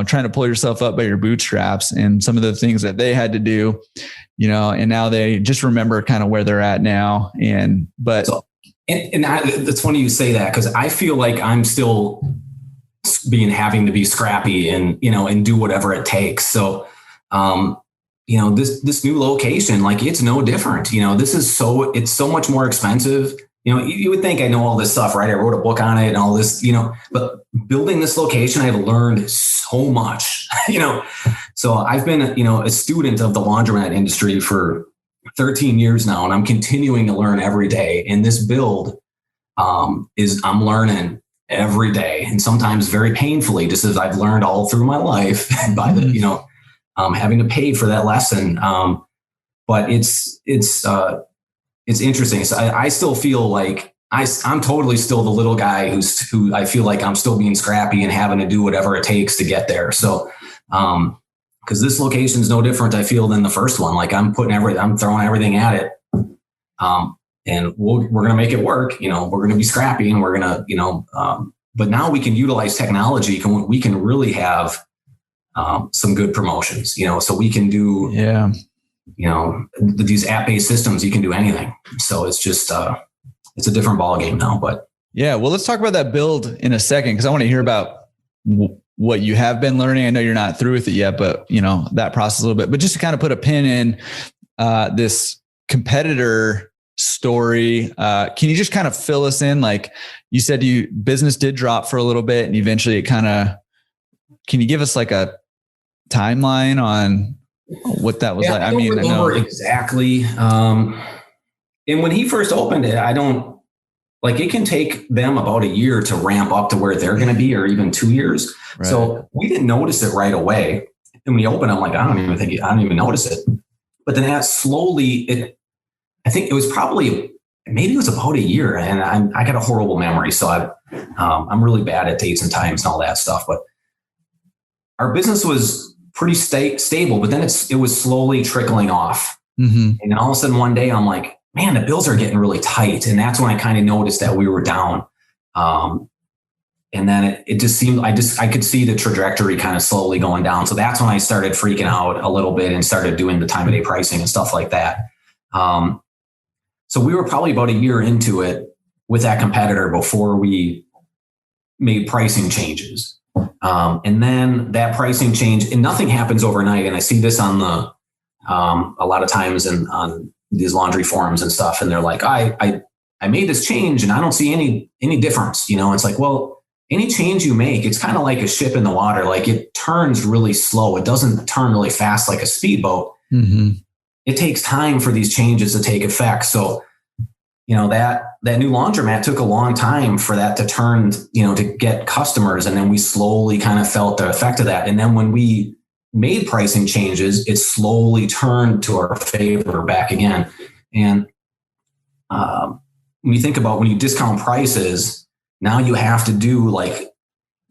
to pull yourself up by your bootstraps and some of the things that they had to do, and now they just remember kind of where they're at now. And it's funny you say that, because I feel like I'm still having to be scrappy and do whatever it takes. So, this new location, like it's no different. It's so much more expensive. You would think I know all this stuff, right? I wrote a book on it and all this, but building this location, I've learned so much, so I've been, a student of the laundromat industry for 13 years now, and I'm continuing to learn every day. And this build I'm learning every day, and sometimes very painfully, just as I've learned all through my life by the, having to pay for that lesson. But it's interesting. So I still feel like I'm totally still the little guy who I feel like I'm still being scrappy and having to do whatever it takes to get there. So, because this location is no different, I feel, than the first one. Like I'm throwing everything at it. And we're going to make it work. We're going to be scrappy, and we're going to, but now we can utilize technology. We can really have some good promotions, so we can do, these app-based systems, you can do anything. So it's just, it's a different ball game now, but yeah. Well, let's talk about that build in a second, because I want to hear about what you have been learning. I know you're not through with it yet, but that process a little bit, but just to kind of put a pin in this competitor story. Can you just kind of fill us in? Like you said, business did drop for a little bit and eventually it can you give us like a timeline on what that was like? I don't remember exactly. And when he first opened it, it can take them about a year to ramp up to where they're going to be, or even 2 years. Right. So we didn't notice it right away. And when he opened, I'm like, I don't even notice it. But then that slowly, I think it was maybe it was about a year, and I got a horrible memory. So I'm really bad at dates and times and all that stuff, but our business was pretty stable, but then it was slowly trickling off. Mm-hmm. And then all of a sudden one day I'm like, man, the bills are getting really tight. And that's when I kind of noticed that we were down. And then it just seemed, I could see the trajectory kind of slowly going down. So that's when I started freaking out a little bit and started doing the time of day pricing and stuff like that. So we were probably about a year into it with that competitor before we made pricing changes. And then that pricing change, and nothing happens overnight. And I see this on a lot of times on these laundry forums and stuff. And they're like, I made this change and I don't see any difference. It's like, well, any change you make, it's kind of like a ship in the water. Like it turns really slow. It doesn't turn really fast like a speedboat. Mm-hmm. It takes time for these changes to take effect. So, that new laundromat took a long time for that to turn, to get customers. And then we slowly kind of felt the effect of that. And then when we made pricing changes, it slowly turned to our favor back again. And when you think about when you discount prices, now you have to do like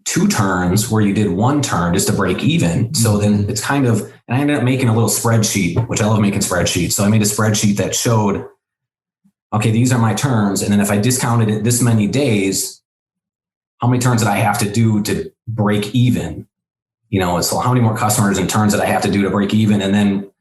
2 turns where you did 1 turn just to break even. So then it's kind of, and I ended up making a little spreadsheet, which I love making spreadsheets. So I made a spreadsheet that showed, okay, these are my turns. And then if I discounted it this many days, how many turns did I have to do to break even? So how many more customers and turns did I have to do to break even? And then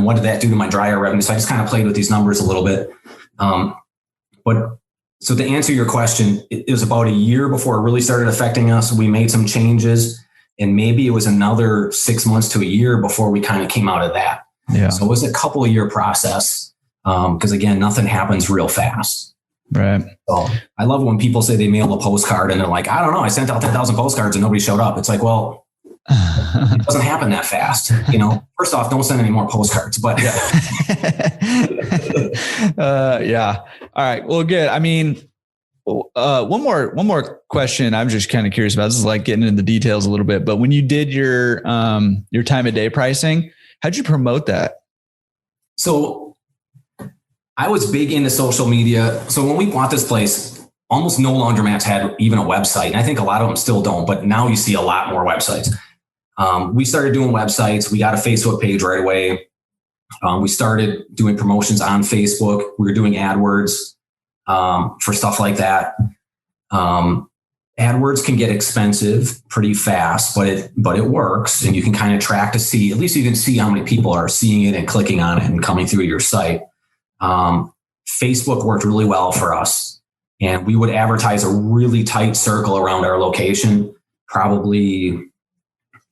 what did that do to my dryer revenue? So I just kind of played with these numbers a little bit. But So to answer your question, it was about a year before it really started affecting us. We made some changes, and maybe it was another 6 months to a year before we kind of came out of that. Yeah. So it was a couple of year process. Because again, nothing happens real fast. Right. So I love when people say they mail a postcard and they're like, I don't know, I sent out 10,000 postcards and nobody showed up. It's like, well, it doesn't happen that fast. First off, don't send any more postcards, but yeah. All right. Well, good. I mean, one more question. I'm just kind of curious about this is like getting into the details a little bit, but when you did your time of day pricing, how'd you promote that? So I was big into social media. So when we bought this place, almost no laundromats had even a website. And I think a lot of them still don't, but now you see a lot more websites. We started doing websites. We got a Facebook page right away. We started doing promotions on Facebook. We were doing AdWords for stuff like that. AdWords can get expensive pretty fast, but it works, and you can kind of track to see, at least you can see how many people are seeing it and clicking on it and coming through your site. Facebook worked really well for us, and we would advertise a really tight circle around our location, probably,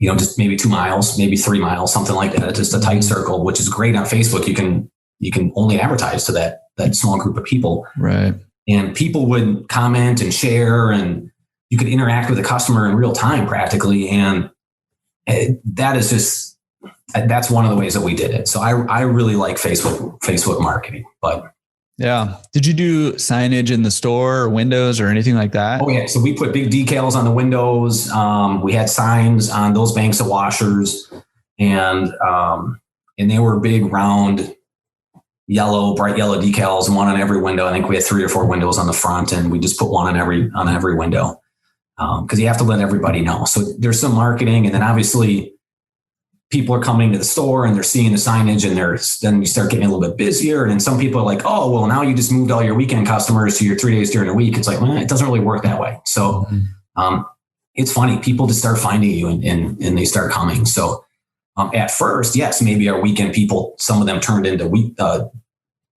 just maybe 2 miles, maybe 3 miles, something like that. Just a tight circle, which is great on Facebook. You can only advertise to that small group of people. Right. And people would comment and share, and you could interact with the customer in real time practically. And that's one of the ways that we did it. So I really like Facebook marketing, but. Yeah. Did you do signage in the store or windows or anything like that? Oh yeah. So we put big decals on the windows. We had signs on those banks of washers, and they were big, round, bright yellow decals, one on every window. I think we had 3 or 4 windows on the front, and we just put one on every window. Cause you have to let everybody know. So there's some marketing, and then obviously people are coming to the store and they're seeing the signage, and then you start getting a little bit busier. And then some people are like, oh, well, now you just moved all your weekend customers to your 3 days during the week. It's like, well, it doesn't really work that way. So it's funny. People just start finding you and they start coming. So at first, yes, maybe our weekend people, some of them turned into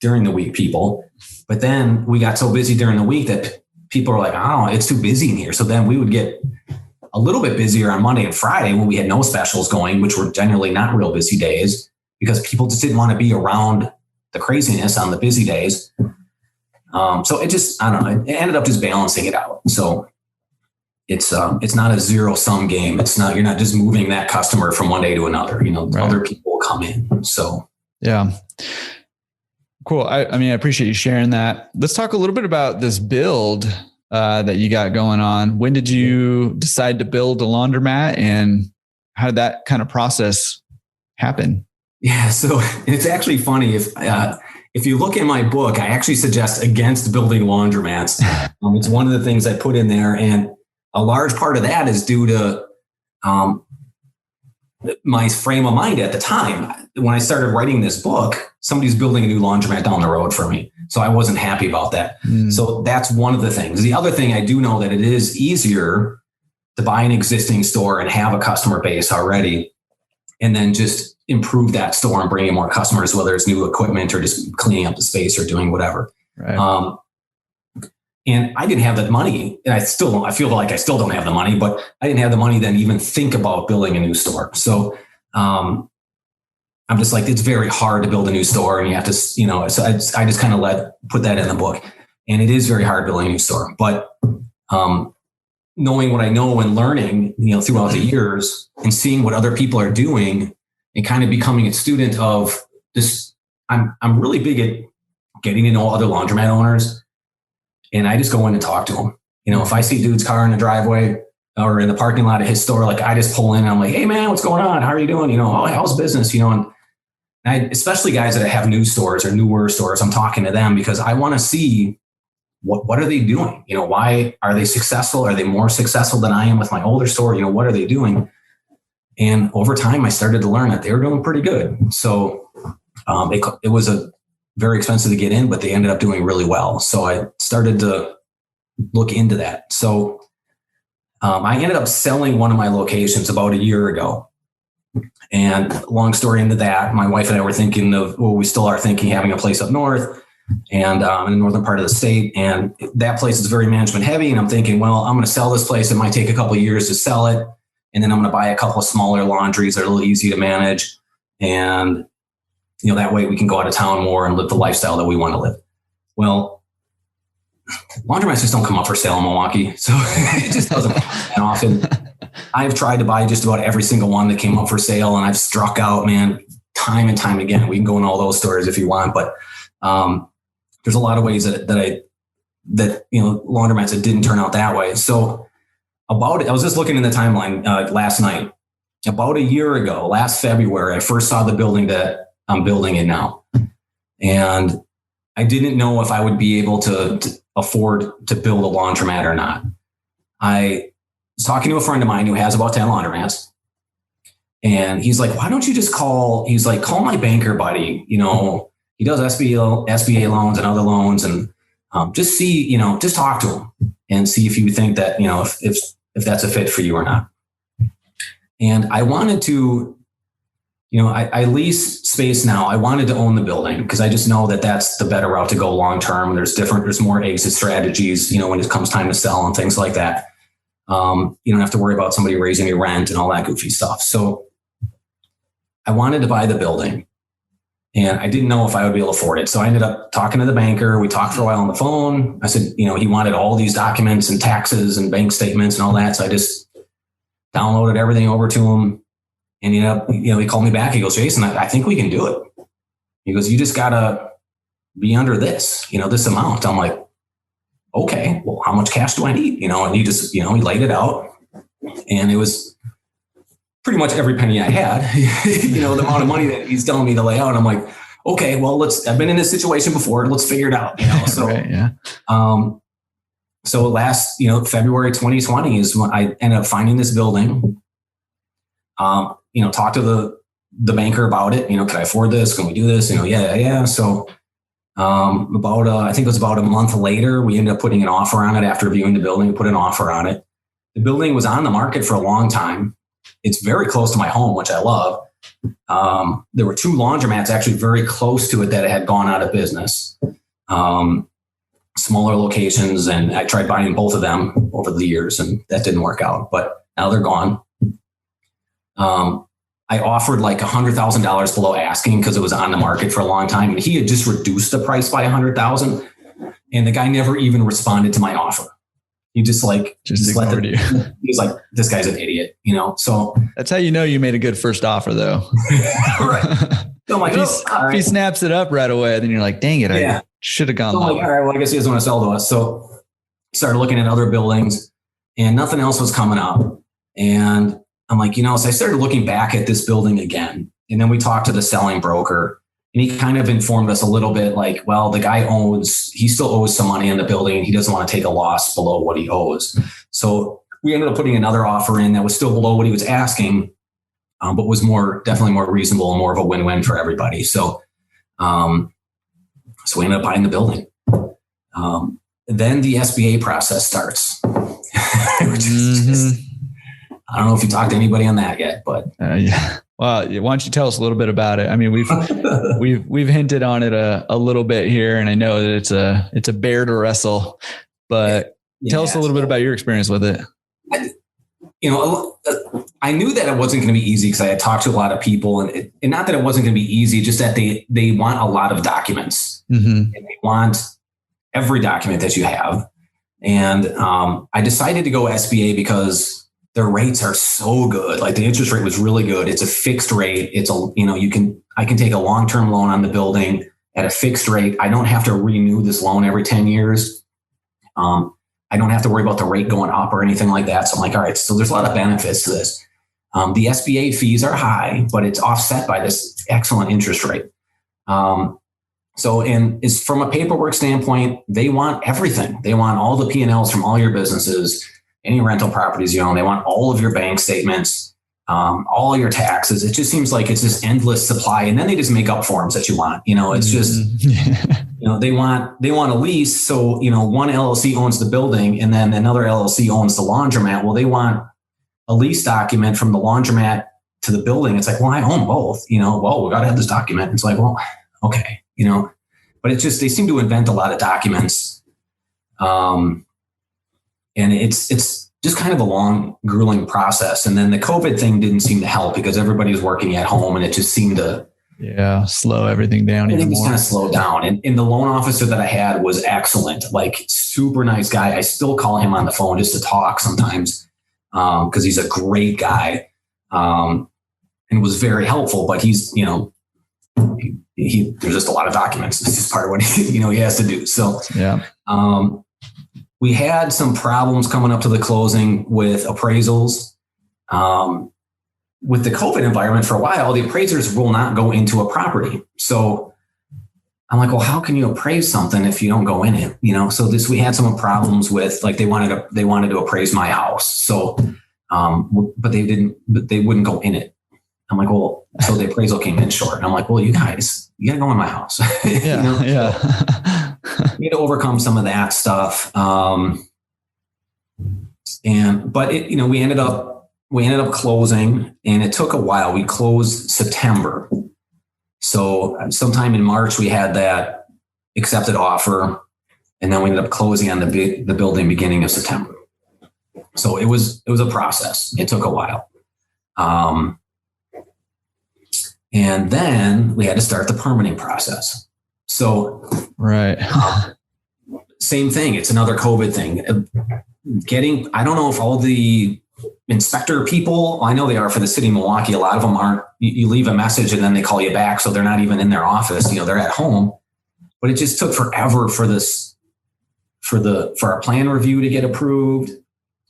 during the week people. But then we got so busy during the week that people are like, oh, it's too busy in here. So then we would get a little bit busier on Monday and Friday when we had no specials going, which were generally not real busy days, because people just didn't want to be around the craziness on the busy days. So it just, I don't know, it ended up just balancing it out. So it's not a zero sum game. You're not just moving that customer from one day to another, right. Other people will come in. So, yeah. Cool. I appreciate you sharing that. Let's talk a little bit about this build that you got going on. When did you decide to build a laundromat, and how did that kind of process happen? Yeah. So it's actually funny. If you look in my book, I actually suggest against building laundromats. It's one of the things I put in there. And a large part of that is due to my frame of mind at the time. When I started writing this book, somebody's building a new laundromat down the road for me. So I wasn't happy about that. So that's one of the things. The other thing, I do know that it is easier to buy an existing store and have a customer base already, and then just improve that store and bring in more customers, whether it's new equipment or just cleaning up the space or doing whatever. Right. And I didn't have the money, and I feel like I still don't have the money, but I didn't have the money then even think about building a new store. So I'm just like, it's very hard to build a new store, and you have to, so I just kind of put that in the book, and it is very hard building a new store. But knowing what I know and learning, throughout the years, and seeing what other people are doing, and kind of becoming a student of this, I'm really big at getting to know other laundromat owners. And I just go in and talk to them. If I see dude's car in the driveway or in the parking lot of his store, like I just pull in and I'm like, hey man, what's going on? How are you doing? Oh, how's business? And especially guys that have new stores or newer stores, I'm talking to them because I want to see what are they doing? Why are they successful? Are they more successful than I am with my older store? What are they doing? And over time, I started to learn that they were doing pretty good. So it was very expensive to get in, but they ended up doing really well. So I started to look into that. So I ended up selling one of my locations about a year ago. And long story into that, my wife and I were thinking we still are thinking having a place up north. and in the northern part of the state. And that place is very management heavy. And I'm thinking, well, I'm going to sell this place. It might take a couple of years to sell it. And then I'm going to buy a couple of smaller laundries that are a little easy to manage. And, that way we can go out of town more and live the lifestyle that we want to live. Well, laundromats just don't come up for sale in Milwaukee. So it just doesn't happen often. I've tried to buy just about every single one that came up for sale, and I've struck out, man, time and time again. We can go in all those stories if you want, but there's a lot of ways that laundromats that didn't turn out that way. So I was just looking in the timeline last night. About a year ago, last February, I first saw the building that I'm building in now. And I didn't know if I would be able to afford to build a laundromat or not. I was talking to a friend of mine who has about 10 laundromats. And he's like, why don't you just call my banker buddy. He does SBA loans and other loans, and just see, just talk to him and see if you think that, if that's a fit for you or not. And I wanted to, I lease space now. I wanted to own the building because I just know that that's the better route to go long term. There's more exit strategies, when it comes time to sell and things like that. You don't have to worry about somebody raising your rent and all that goofy stuff. So I wanted to buy the building, and I didn't know if I would be able to afford it. So I ended up talking to the banker. We talked for a while on the phone. I said, he wanted all these documents and taxes and bank statements and all that. So I just downloaded everything over to him. And he called me back. He goes, Jason, I think we can do it. He goes, you just gotta be under this, this amount. I'm like, okay, well, how much cash do I need? And he just, he laid it out, and it was pretty much every penny I had, the amount of money that he's telling me to lay out. I'm like, okay, well, I've been in this situation before. Let's figure it out. So, right, yeah. So last, February 2020 is when I ended up finding this building. Talk to the banker about it. Can I afford this? Can we do this? Yeah. So, I think it was about a month later, we ended up putting an offer on it after viewing the building. We put an offer on it. The building was on the market for a long time. It's very close to my home, which I love. There were 2 laundromats actually very close to it that had gone out of business. Smaller locations, and I tried buying both of them over the years, and that didn't work out, but now they're gone. I offered like $100,000 below asking because it was on the market for a long time, and he had just reduced the price by $100,000, and the guy never even responded to my offer. He just ignored you. He's like, this guy's an idiot, So that's how you made a good first offer, though. Right. So I'm like, if he snaps it up right away, then you're like, dang it, I should have gone. So I'm like, all right, well, I guess he doesn't want to sell to us. So started looking at other buildings, and nothing else was coming up. And I'm like, so I started looking back at this building again. And then we talked to the selling broker, and he kind of informed us a little bit like, well, the guy he still owes some money in the building, and he doesn't want to take a loss below what he owes. So we ended up putting another offer in that was still below what he was asking, but was definitely more reasonable and more of a win-win for everybody. So we ended up buying the building. Then the SBA process starts, which is just, I don't know if you talked to anybody on that yet, but yeah. Well, why don't you tell us a little bit about it? I mean, we've hinted on it a little bit here, and I know that it's a bear to wrestle, but tell us a little bit about your experience with it. I knew that it wasn't going to be easy because I had talked to a lot of people, and not that it wasn't going to be easy, just that they want a lot of documents, and they want every document that you have. And I decided to go SBA because their rates are so good. Like the interest rate was really good. It's a fixed rate. I can take a long-term loan on the building at a fixed rate. I don't have to renew this loan every 10 years. I don't have to worry about the rate going up or anything like that. So I'm like, all right, so there's a lot of benefits to this. The SBA fees are high, but it's offset by this excellent interest rate. It's from a paperwork standpoint, they want everything. They want all the P&Ls from all your businesses, any rental properties you own. They want all of your bank statements, all your taxes. It just seems like it's this endless supply. And then they just make up forms that you want. It's just, they want a lease. So, one LLC owns the building and then another LLC owns the laundromat. Well, they want a lease document from the laundromat to the building. It's like, well, I own both, well, we got to have this document. It's like, well, okay, but it's just, they seem to invent a lot of documents. And it's just kind of a long, grueling process. And then the COVID thing didn't seem to help because everybody was working at home, and it just seemed to slow everything down. Everything just kind of slowed down. And the loan officer that I had was excellent, like super nice guy. I still call him on the phone just to talk sometimes because he's a great guy and was very helpful. But he's, there's just a lot of documents. It's just part of what he has to do. So we had some problems coming up to the closing with appraisals. With the COVID environment for a while, the appraisers will not go into a property. So I'm like, well, how can you appraise something if you don't go in it? So we had some problems with, like, they wanted to appraise my house. So, but they wouldn't go in it. I'm like, well, so the appraisal came in short. And I'm like, well, you guys, you got to go in my house. We had to overcome some of that stuff. But we ended up closing, and it took a while. We closed September. So sometime in March, we had that accepted offer, and then we ended up closing on the building beginning of September. So it was a process. It took a while. And then we had to start the permitting process. So, right. Same thing. It's another COVID thing. I don't know if all the inspector people, I know they are for the city of Milwaukee. A lot of them aren't. You leave a message and then they call you back. So they're not even in their office. They're at home. But it just took forever for our plan review to get approved,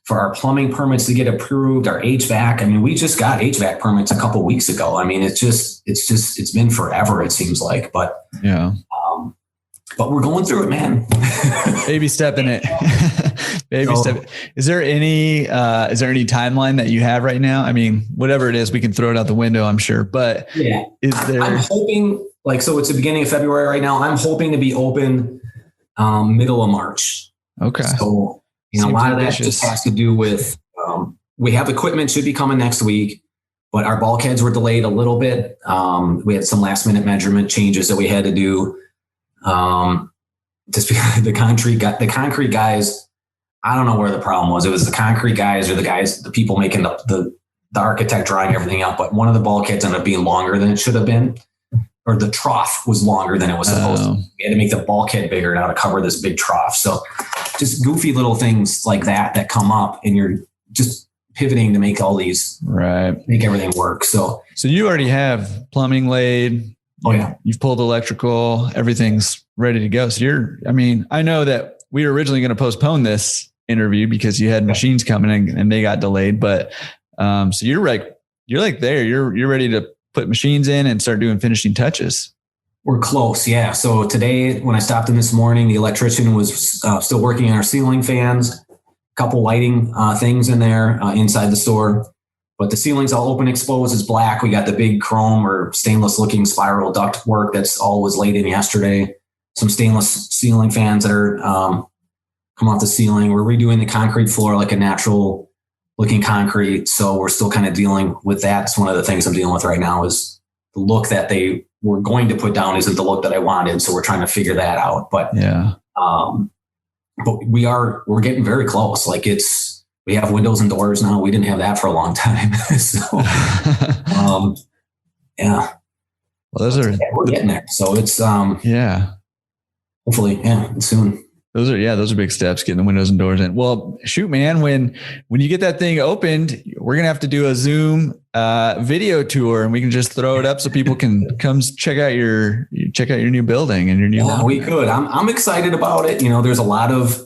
for our plumbing permits to get approved, our HVAC. I mean, we just got HVAC permits a couple of weeks ago. I mean, it's been forever, it seems like, but but we're going through it, man. Baby step in it. Step. Is there any timeline that you have right now? I mean, whatever it is, we can throw it out the window, I'm sure, but is there? I'm hoping, so it's the beginning of February right now. I'm hoping to be open middle of March. Okay. So, a lot of that just has to do with, we have equipment should be coming next week, but our bulkheads were delayed a little bit. We had some last minute measurement changes that we had to do. Just because the concrete guys, I don't know where the problem was. It was the concrete guys or the people making the architect drawing everything up. But one of the bulkheads ended up being longer than it should have been, or the trough was longer than it was supposed to. We had to make the bulkhead bigger now to cover this big trough. So just goofy little things like that come up, and you're just pivoting to make all these, make everything work. So you already have plumbing laid. Oh yeah. You've pulled electrical, everything's ready to go. So I know that we were originally going to postpone this interview because you had machines coming and they got delayed, but so you're there, you're ready to put machines in and start doing finishing touches. We're close. Yeah. So today when I stopped in this morning, the electrician was still working on our ceiling fans, a couple lighting things in there inside the store. But the ceiling's all open exposed. It's black. We got the big chrome or stainless looking spiral duct work that's all was laid in yesterday. Some stainless ceiling fans that are come off the ceiling. We're redoing the concrete floor like a natural looking concrete. So we're still kind of dealing with that. It's one of the things I'm dealing with right now is the look that they were going to put down isn't the look that I wanted. So we're trying to figure that out. But but we're getting very close. Like we have windows and doors now. We didn't have that for a long time. So, yeah. Well, we're getting there. So it's, hopefully, soon. Those are big steps, getting the windows and doors in. Well, shoot, man, when you get that thing opened, we're going to have to do a Zoom video tour, and we can just throw it up so people can come check out your new building and your new. Yeah, we could. I'm excited about it. There's a lot of,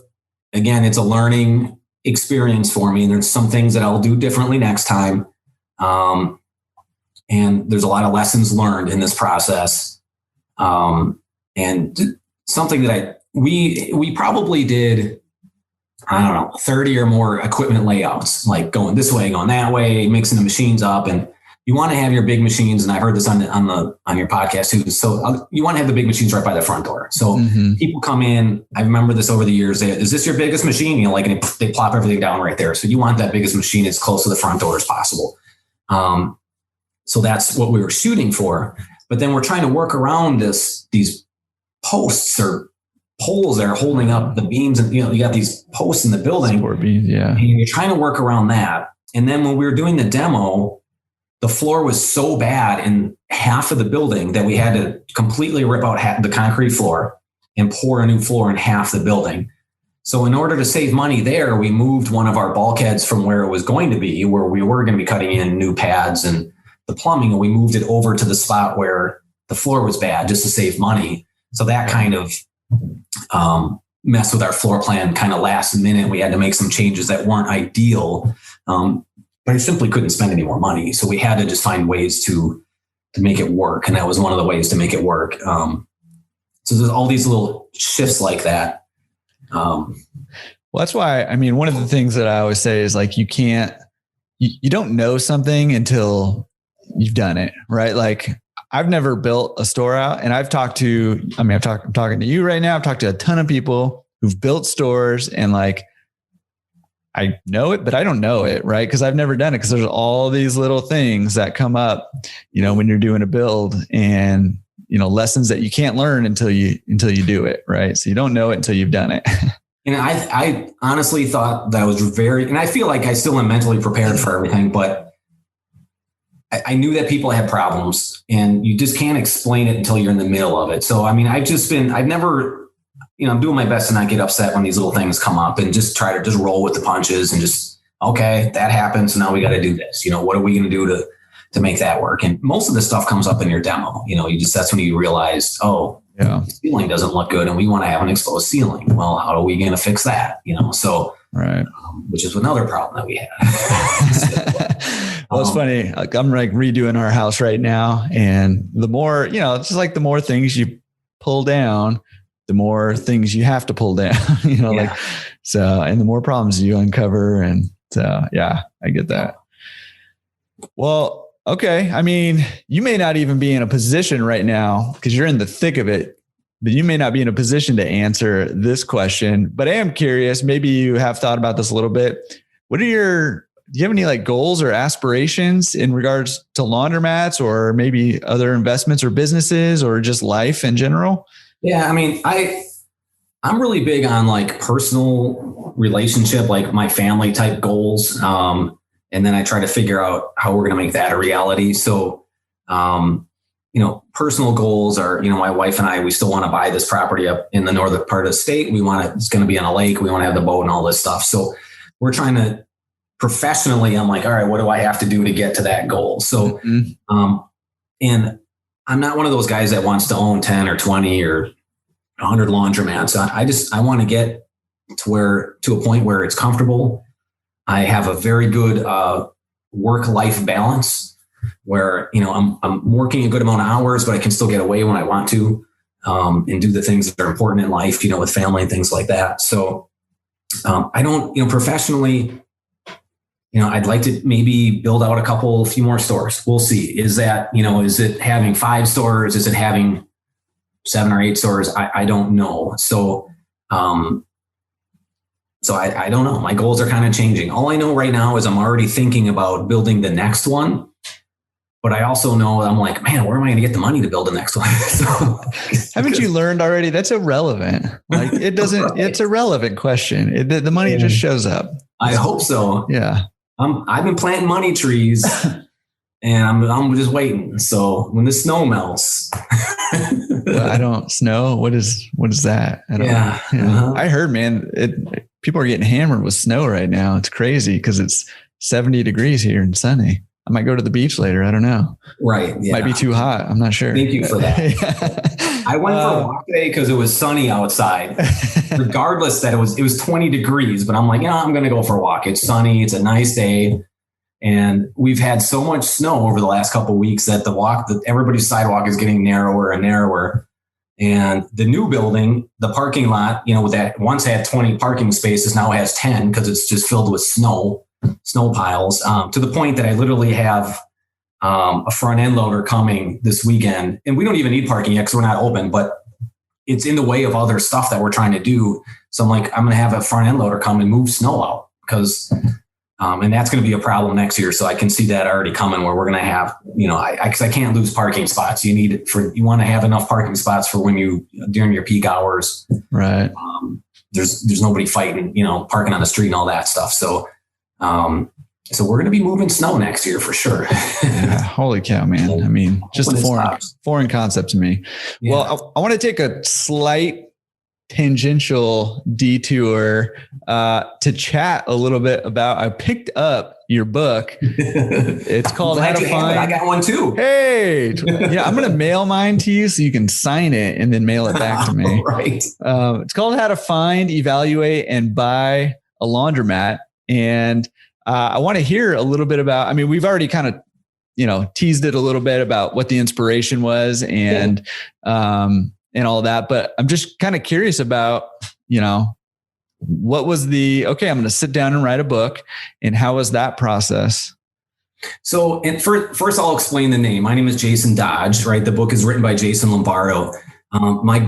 again, it's a learning experience for me, and there's some things that I'll do differently next time. And there's a lot of lessons learned in this process. And something that we probably did, I don't know, 30 or more equipment layouts, like going this way, going that way, mixing the machines up. And you want to have your big machines. And I've heard this on your podcast too. So you want to have the big machines right by the front door. So people come in, I remember this over the years. Is this your biggest machine? And they plop everything down right there. So you want that biggest machine as close to the front door as possible. So that's what we were shooting for. But then we're trying to work around these posts or poles that are holding up the beams, and you got these posts in the building. Support beams, yeah. And you're trying to work around that. And then when we were doing the demo, the floor was so bad in half of the building that we had to completely rip out the concrete floor and pour a new floor in half the building. So in order to save money there, we moved one of our bulkheads from where it was going to be, where we were going to be cutting in new pads and the plumbing, and we moved it over to the spot where the floor was bad just to save money. So that kind of messed with our floor plan kind of last minute. We had to make some changes that weren't ideal, but I simply couldn't spend any more money. So we had to just find ways to make it work. And that was one of the ways to make it work. So there's all these little shifts like that. Well, that's why, I mean, one of the things that I always say is like, you don't know something until you've done it, right? Like I've never built a store out, and I'm talking to you right now. I've talked to a ton of people who've built stores, and like, I know it, but I don't know it, right? Because I've never done it, because there's all these little things that come up, when you're doing a build, and lessons that you can't learn until you do it, right? So you don't know it until you've done it. And I honestly thought that was and I feel like I still am mentally prepared for everything, but I knew that people had problems, and you just can't explain it until you're in the middle of it. So, I mean, I'm doing my best to not get upset when these little things come up, and just try to just roll with the punches and just, okay, that happened. So now we got to do this. What are we going to do to make that work? And most of the stuff comes up in your demo. That's when you realize, oh, yeah, the ceiling doesn't look good, and we want to have an exposed ceiling. Well, how are we going to fix that? So, right. Which is another problem that we had. Well, it's funny. Like, I'm like redoing our house right now, and the more, it's just like the more things you pull down, the more things you have to pull down, and the more problems you uncover. And so, yeah, I get that. Well, okay. I mean, you may not even be in a position right now, because you're in the thick of it, but you may not be in a position to answer this question, but I am curious, maybe you have thought about this a little bit. Do you have any like goals or aspirations in regards to laundromats, or maybe other investments or businesses, or just life in general? Yeah. I mean, I'm really big on like personal relationship, like my family type goals. And then I try to figure out how we're going to make that a reality. So, personal goals are, my wife and I, we still want to buy this property up in the northern part of the state. It's going to be on a lake. We want to have the boat and all this stuff. So we're trying to professionally, I'm like, all right, what do I have to do to get to that goal? So, and I'm not one of those guys that wants to own 10 or 20 or 100 laundromats. I want to get to a point where it's comfortable. I have a very good work-life balance where, I'm working a good amount of hours, but I can still get away when I want to, and do the things that are important in life, with family and things like that. So I don't, professionally, I'd like to maybe build out a few more stores. We'll see. Is that, is it having 5 stores? Is it having 7 or 8 stores? I don't know. So, I don't know. My goals are kind of changing. All I know right now is I'm already thinking about building the next one, but I also know I'm like, man, where am I going to get the money to build the next one? Haven't you learned already? That's irrelevant. Like it doesn't, right. It's a relevant question. The money just shows up. I hope so. Yeah. I've been planting money trees, and I'm just waiting. So when the snow melts, I don't snow. What is that? I heard, man, people are getting hammered with snow right now. It's crazy because it's 70 degrees here and sunny. I might go to the beach later. I don't know. Right. Yeah. Might be too hot. I'm not sure. Thank you for that. I went for a walk today because it was sunny outside, regardless that it was 20 degrees, but I'm like, I'm going to go for a walk. It's sunny. It's a nice day. And we've had so much snow over the last couple of weeks that everybody's sidewalk is getting narrower and narrower. And the new building, the parking lot, that once had 20 parking spaces, now has 10 because it's just filled with snow piles, to the point that I literally have a front end loader coming this weekend, and we don't even need parking yet because we're not open, but it's in the way of other stuff that we're trying to do. So I'm like, I'm going to have a front end loader come and move snow out because And that's going to be a problem next year. So I can see that already coming where we're going to have, cause I can't lose parking spots. You want to have enough parking spots for during your peak hours. Right. There's nobody fighting, parking on the street and all that stuff. So, so we're going to be moving snow next year for sure. Yeah, holy cow, man. I mean, just a foreign concept to me. Yeah. Well, I want to take a slight tangential detour to chat a little bit about, I picked up your book. It's called How to Find. I got one too. Hey, yeah, I'm going to mail mine to you so you can sign it and then mail it back to me. Right. It's called How to Find, Evaluate, and Buy a Laundromat. And I want to hear a little bit about, we've already kind of, teased it a little bit about what the inspiration was and all that, but I'm just kind of curious about, what was I'm going to sit down and write a book, and how was that process? So, and first I'll explain the name. My name is Jason Dodge, right? The book is written by Jason Lombardo.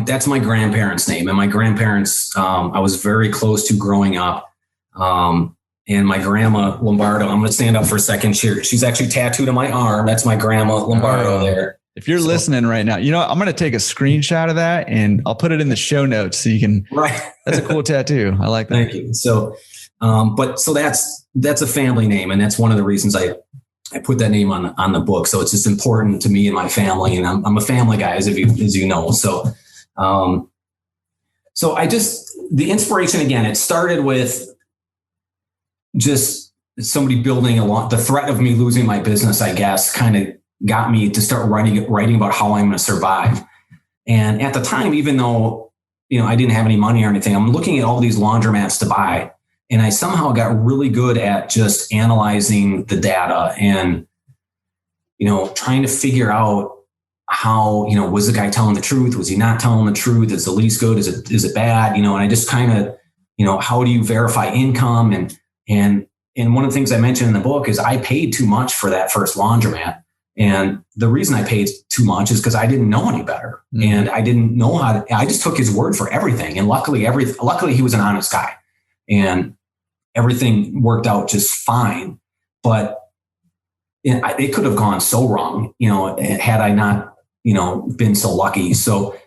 That's my grandparents' name, and my grandparents, I was very close to growing up. And my grandma Lombardo, I'm going to stand up for a second. She's actually tattooed on my arm. That's my grandma Lombardo there. If you're listening right now, I'm going to take a screenshot of that and I'll put it in the show notes so you can. Right. That's a cool tattoo. I like that. Thank you. So, so that's a family name, and that's one of the reasons I put that name on the book. So it's just important to me and my family, and I'm a family guy, as you know. So, so the inspiration again, it started with just somebody building the threat of me losing my business, I guess, kind of got me to start writing about how I'm going to survive. And at the time, even though, I didn't have any money or anything, I'm looking at all these laundromats to buy. And I somehow got really good at just analyzing the data and, trying to figure out how, was the guy telling the truth? Was he not telling the truth? Is the lease good? Is it bad? And I just kind of, how do you verify income? And one of the things I mentioned in the book is I paid too much for that first laundromat. And the reason I paid too much is because I didn't know any better. Mm-hmm. And I didn't know I just took his word for everything. And luckily he was an honest guy and everything worked out just fine. But it could have gone so wrong, had I not, been so lucky. So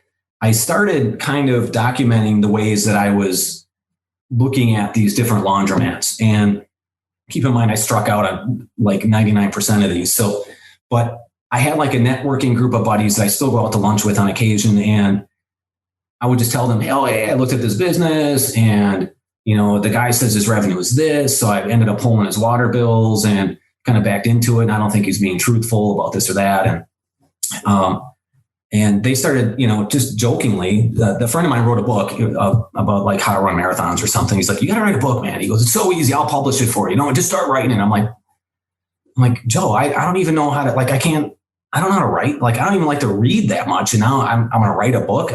I started kind of documenting the ways that I was looking at these different laundromats. And keep in mind, I struck out on like 99% of these. So, but I had like a networking group of buddies that I still go out to lunch with on occasion. And I would just tell them, hey, I looked at this business and, the guy says his revenue is this. So I ended up pulling his water bills and kind of backed into it. And I don't think he's being truthful about this or that. And they started, just jokingly, the friend of mine wrote a book about like how to run marathons or something. He's like, you got to write a book, man. He goes, it's so easy. I'll publish it for you. Just start writing it. I'm like, Joe, I don't even know how to, I don't know how to write. Like, I don't even like to read that much. And now I'm going to write a book.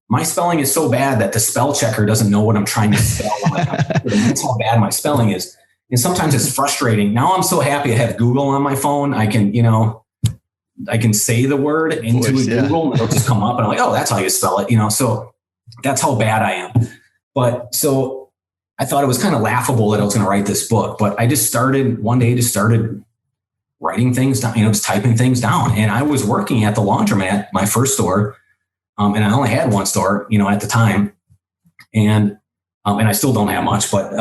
My spelling is so bad that the spell checker doesn't know what I'm trying to spell. That's how bad my spelling is. And sometimes it's frustrating. Now I'm so happy I have Google on my phone. I can say the word into Google and it'll just come up and I'm like, oh, that's how you spell it. So that's how bad I am. But so I thought it was kind of laughable that I was going to write this book, but I just started writing things down, just typing things down. And I was working at the laundromat, my first store. And I only had one store, at the time. And I still don't have much, but,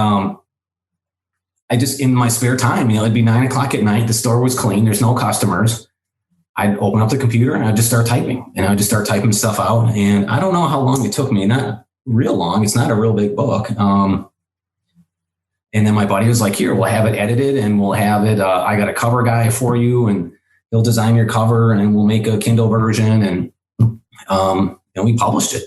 I just, in my spare time, it'd be 9 o'clock at night. The store was clean. There's no customers. I'd open up the computer and I'd just start typing typing stuff out. And I don't know how long it took me. Not real long. It's not a real big book. And then my buddy was like, here, we'll have it edited and we'll have it. I got a cover guy for you and he'll design your cover and we'll make a Kindle version. And we published it.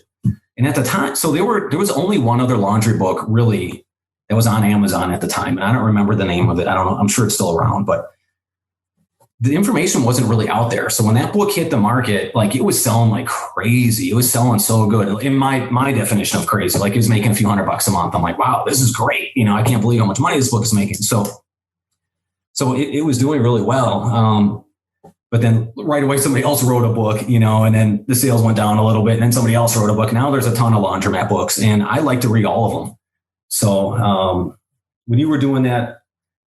And at the time, so there was only one other laundry book really that was on Amazon at the time. And I don't remember the name of it. I don't know. I'm sure it's still around, but the information wasn't really out there. So when that book hit the market, it was selling like crazy. It was selling so good. In my definition of crazy, it was making a few $100 a month. I'm like, wow, this is great. I can't believe how much money this book is making. So it was doing really well. But then right away, somebody else wrote a book, and then the sales went down a little bit and then somebody else wrote a book. Now there's a ton of laundromat books and I like to read all of them. So when you were doing that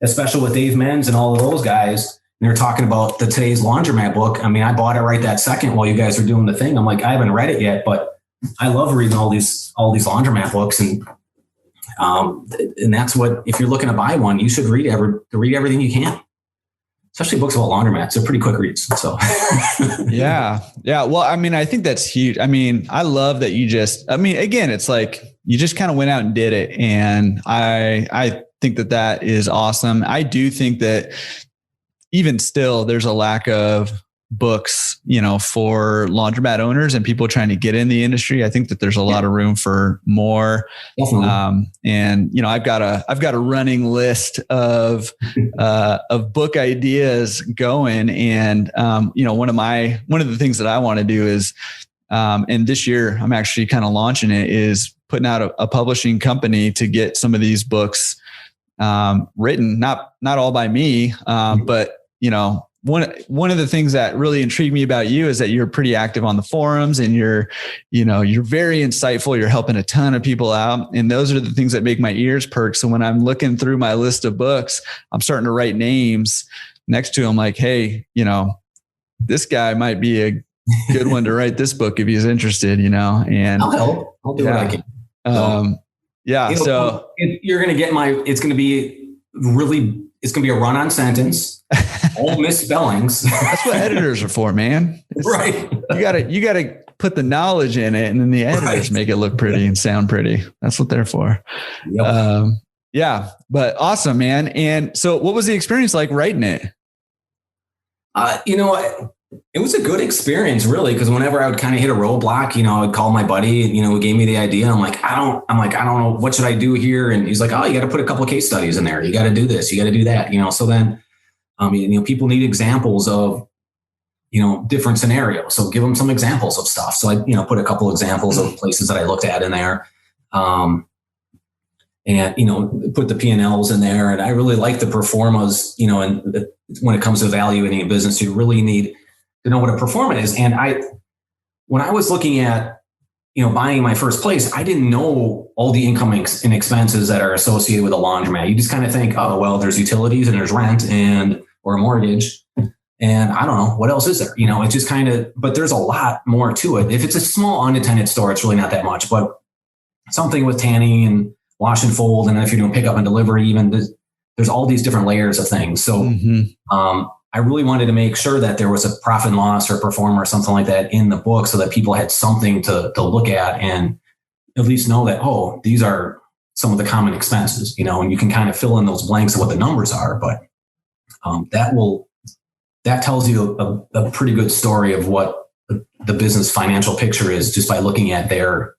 especially with Dave Menz and all of those guys. And they're talking about today's Laundromat book. I mean, I bought it right that second while you guys were doing the thing. I'm like, I haven't read it yet, but I love reading all these Laundromat books. And that's what, if you're looking to buy one, you should read everything you can, especially books about laundromats. They're pretty quick reads. So yeah. Well, I mean, I think that's huge. I mean, I love that again, it's like you just kind of went out and did it. And I think that is awesome. I do think that even still, there's a lack of books, for laundromat owners and people trying to get in the industry. I think that there's a lot of room for more. And I've got a running list of book ideas going. And one of the things that I want to do is, and this year I'm actually kind of launching it, is putting out a publishing company to get some of these books written, not all by me, but one of the things that really intrigued me about you is that you're pretty active on the forums, and you're very insightful. You're helping a ton of people out. And those are the things that make my ears perk. So when I'm looking through my list of books, I'm starting to write names next to them like, hey, this guy might be a good one to write this book if he's interested, and I'll help. I'll do what I can. So you're going to get it's going to be a run-on sentence, all misspellings. That's what editors are for, man. Right. You gotta put the knowledge in it, and then the editors make it look pretty and sound pretty. That's what they're for. Yep. But awesome, man. And so what was the experience like writing it? It was a good experience, really, because whenever I would kind of hit a roadblock, I would call my buddy, who gave me the idea. I'm like, I don't know, what should I do here? And he's like, oh, you got to put a couple of case studies in there. You got to do this, you got to do that, So then, people need examples of, different scenarios. So give them some examples of stuff. So I, put a couple examples of places that I looked at in there. And, put the P&Ls in there. And I really like the pro formas, and when it comes to evaluating a business, you really need to know what a pro forma is. And when I was looking at, buying my first place, I didn't know all the income and expenses that are associated with a laundromat. You just kind of think, oh, well, there's utilities and there's rent or a mortgage. And I don't know, what else is there? It's just kind of, but there's a lot more to it. If it's a small unattended store, it's really not that much, but something with tanning and wash and fold. And then if you're doing pickup and delivery, even there's all these different layers of things. So, I really wanted to make sure that there was a profit and loss or performer or something like that in the book, so that people had something to look at and at least know that, oh, these are some of the common expenses, and you can kind of fill in those blanks of what the numbers are. But that tells you a pretty good story of what the business financial picture is just by looking at their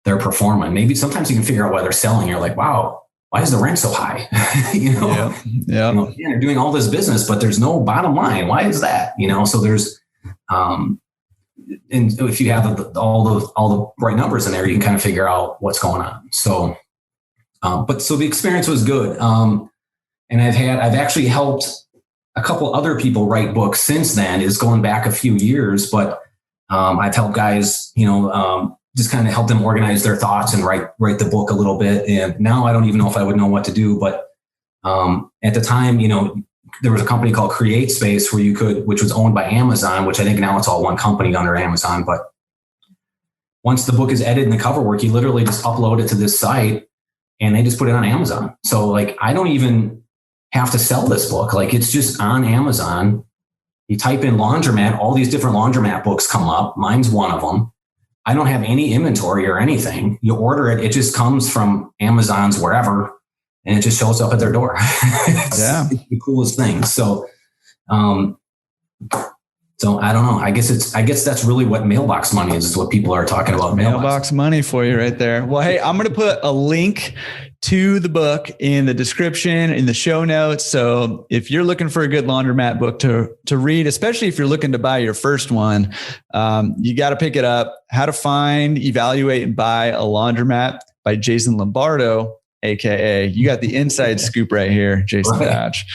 performance. Maybe sometimes you can figure out why they're selling. You're like, wow, why is the rent so high? They're doing all this business, but there's no bottom line. Why is that? So there's, and if you have all the right numbers in there, you can kind of figure out what's going on. So, so the experience was good. And I've actually helped a couple other people write books since then. It's going back a few years, but I've helped guys, just kind of help them organize their thoughts and write the book a little bit. And now I don't even know if I would know what to do. But at the time, there was a company called Create Space which was owned by Amazon, which I think now it's all one company under Amazon. But once the book is edited and the cover work, you literally just upload it to this site and they just put it on Amazon. So like, I don't even have to sell this book. Like, it's just on Amazon. You type in laundromat, all these different laundromat books come up. Mine's one of them. I don't have any inventory or anything. You order it. It just comes from Amazon's wherever, and it just shows up at their door. It's the coolest thing. So, so I don't know. I guess that's really what mailbox money is what people are talking about. Mailbox money for you right there. Well, hey, I'm going to put a link to the book in the description, in the show notes. So if you're looking for a good laundromat book to read, especially if you're looking to buy your first one, you got to pick it up. How to Find, Evaluate, and Buy a Laundromat by Jason Lombardo, AKA, you got the inside scoop right here, Jason Batch.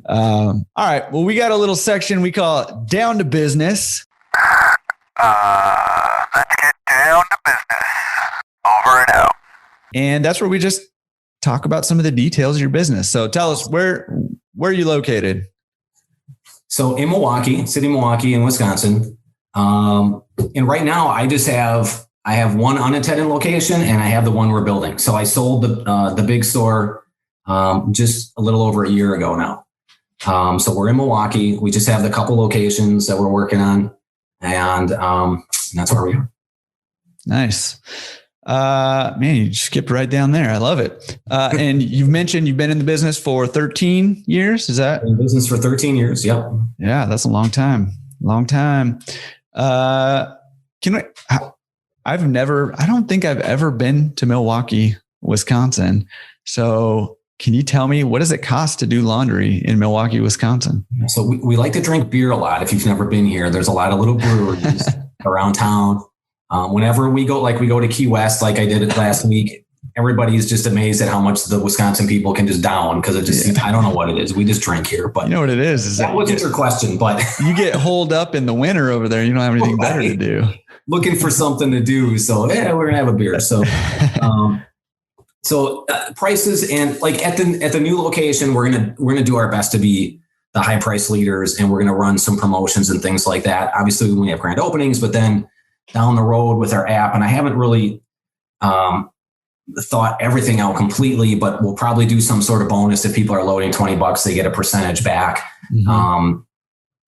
All right. Well, we got a little section we call it Down to Business. Let's get down to business. Over and out. And that's where we just talk about some of the details of your business. So tell us where are you located? So in Milwaukee, city of Milwaukee in Wisconsin. And right now I have one unattended location and I have the one we're building. So I sold the big store just a little over a year ago now. So we're in Milwaukee. We just have the couple locations that we're working on, and that's where we are. Nice. Man, you skipped right down there. I love it. And you've mentioned you've been in the business for 13 years. Is that? In business for 13 years. Yep. Yeah, that's a long time. Long time. I don't think I've ever been to Milwaukee, Wisconsin. So can you tell me, what does it cost to do laundry in Milwaukee, Wisconsin? So we like to drink beer a lot. If you've never been here, there's a lot of little breweries around town. Whenever we go to Key West, like I did it last week, everybody's just amazed at how much the Wisconsin people can just down, because it just, I don't know what it is. We just drink here, but you know what it is that wasn't your question, but you get holed up in the winter over there. You don't have anything better to do. Looking for something to do. So yeah, we're going to have a beer. So, prices, and like at the new location, we're going to do our best to be the high price leaders, and we're going to run some promotions and things like that. Obviously when we have grand openings, but then down the road with our app, and I haven't really, thought everything out completely, but we'll probably do some sort of bonus. If people are loading $20, they get a percentage back. Mm-hmm.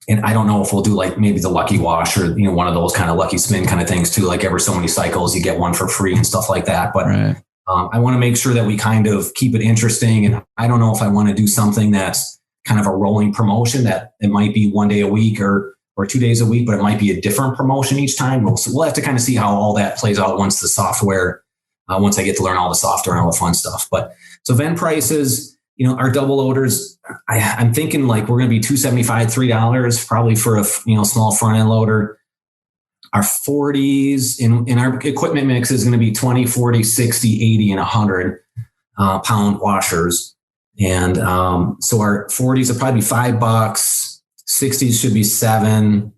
And I don't know if we'll do like maybe the lucky wash or, one of those kind of lucky spin kind of things too, like every so many cycles, you get one for free and stuff like that. But right. I want to make sure that we kind of keep it interesting. And I don't know if I want to do something that's kind of a rolling promotion, that it might be one day a week or 2 days a week, but it might be a different promotion each time. We'll have to kind of see how all that plays out once the software, once I get to learn all the software and all the fun stuff. But so vend prices, our double loaders, I'm thinking like we're going to be $2.75, $3 probably for a small front end loader. Our 40s in our equipment mix is going to be 20, 40, 60, 80, and 100 pound washers. And so our 40s will probably be $5, 60s should be $7,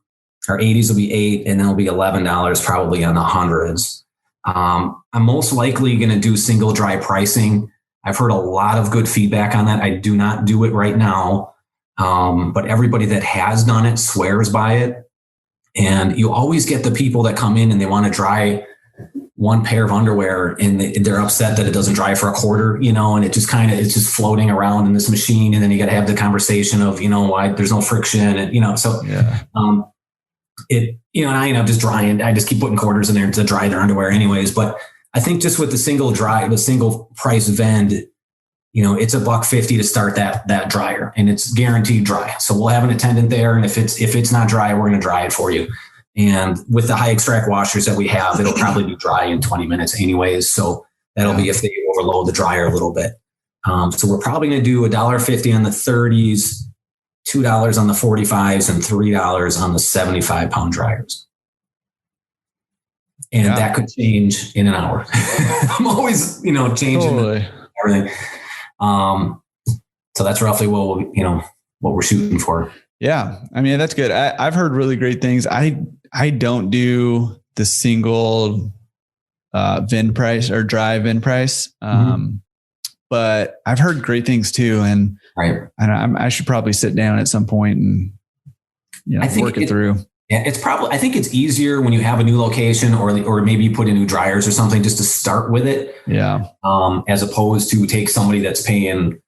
our 80s will be $8, and then it'll be $11 probably on the hundreds. I'm most likely going to do single dry pricing. I've heard a lot of good feedback on that. I do not do it right now. But everybody that has done it swears by it. And you always get the people that come in and they want to dry one pair of underwear and they're upset that it doesn't dry for a quarter, and it's just floating around in this machine. And then you got to have the conversation of, why there's no friction and, so, yeah. And I end up just drying. I just keep putting quarters in there to dry their underwear anyways. But I think just with the single price vend, it's $1.50 to start that dryer, and it's guaranteed dry. So we'll have an attendant there. And if it's not dry, we're going to dry it for you. And with the high extract washers that we have, it'll probably be dry in 20 minutes anyways. So that'll be if they overload the dryer a little bit. So we're probably going to do $1.50 on the 30s, $2 on the 45s, and $3 on the 75 pound dryers. And that could change in an hour. I'm always, changing everything. So that's roughly what we're shooting for. Yeah. I mean, that's good. I've heard really great things. I don't do the single vend price or dry vend price. But I've heard great things too. And right. I should probably sit down at some point and work it through. Yeah, I think it's easier when you have a new location or maybe you put in new dryers or something just to start with it. Yeah. As opposed to take somebody that's paying,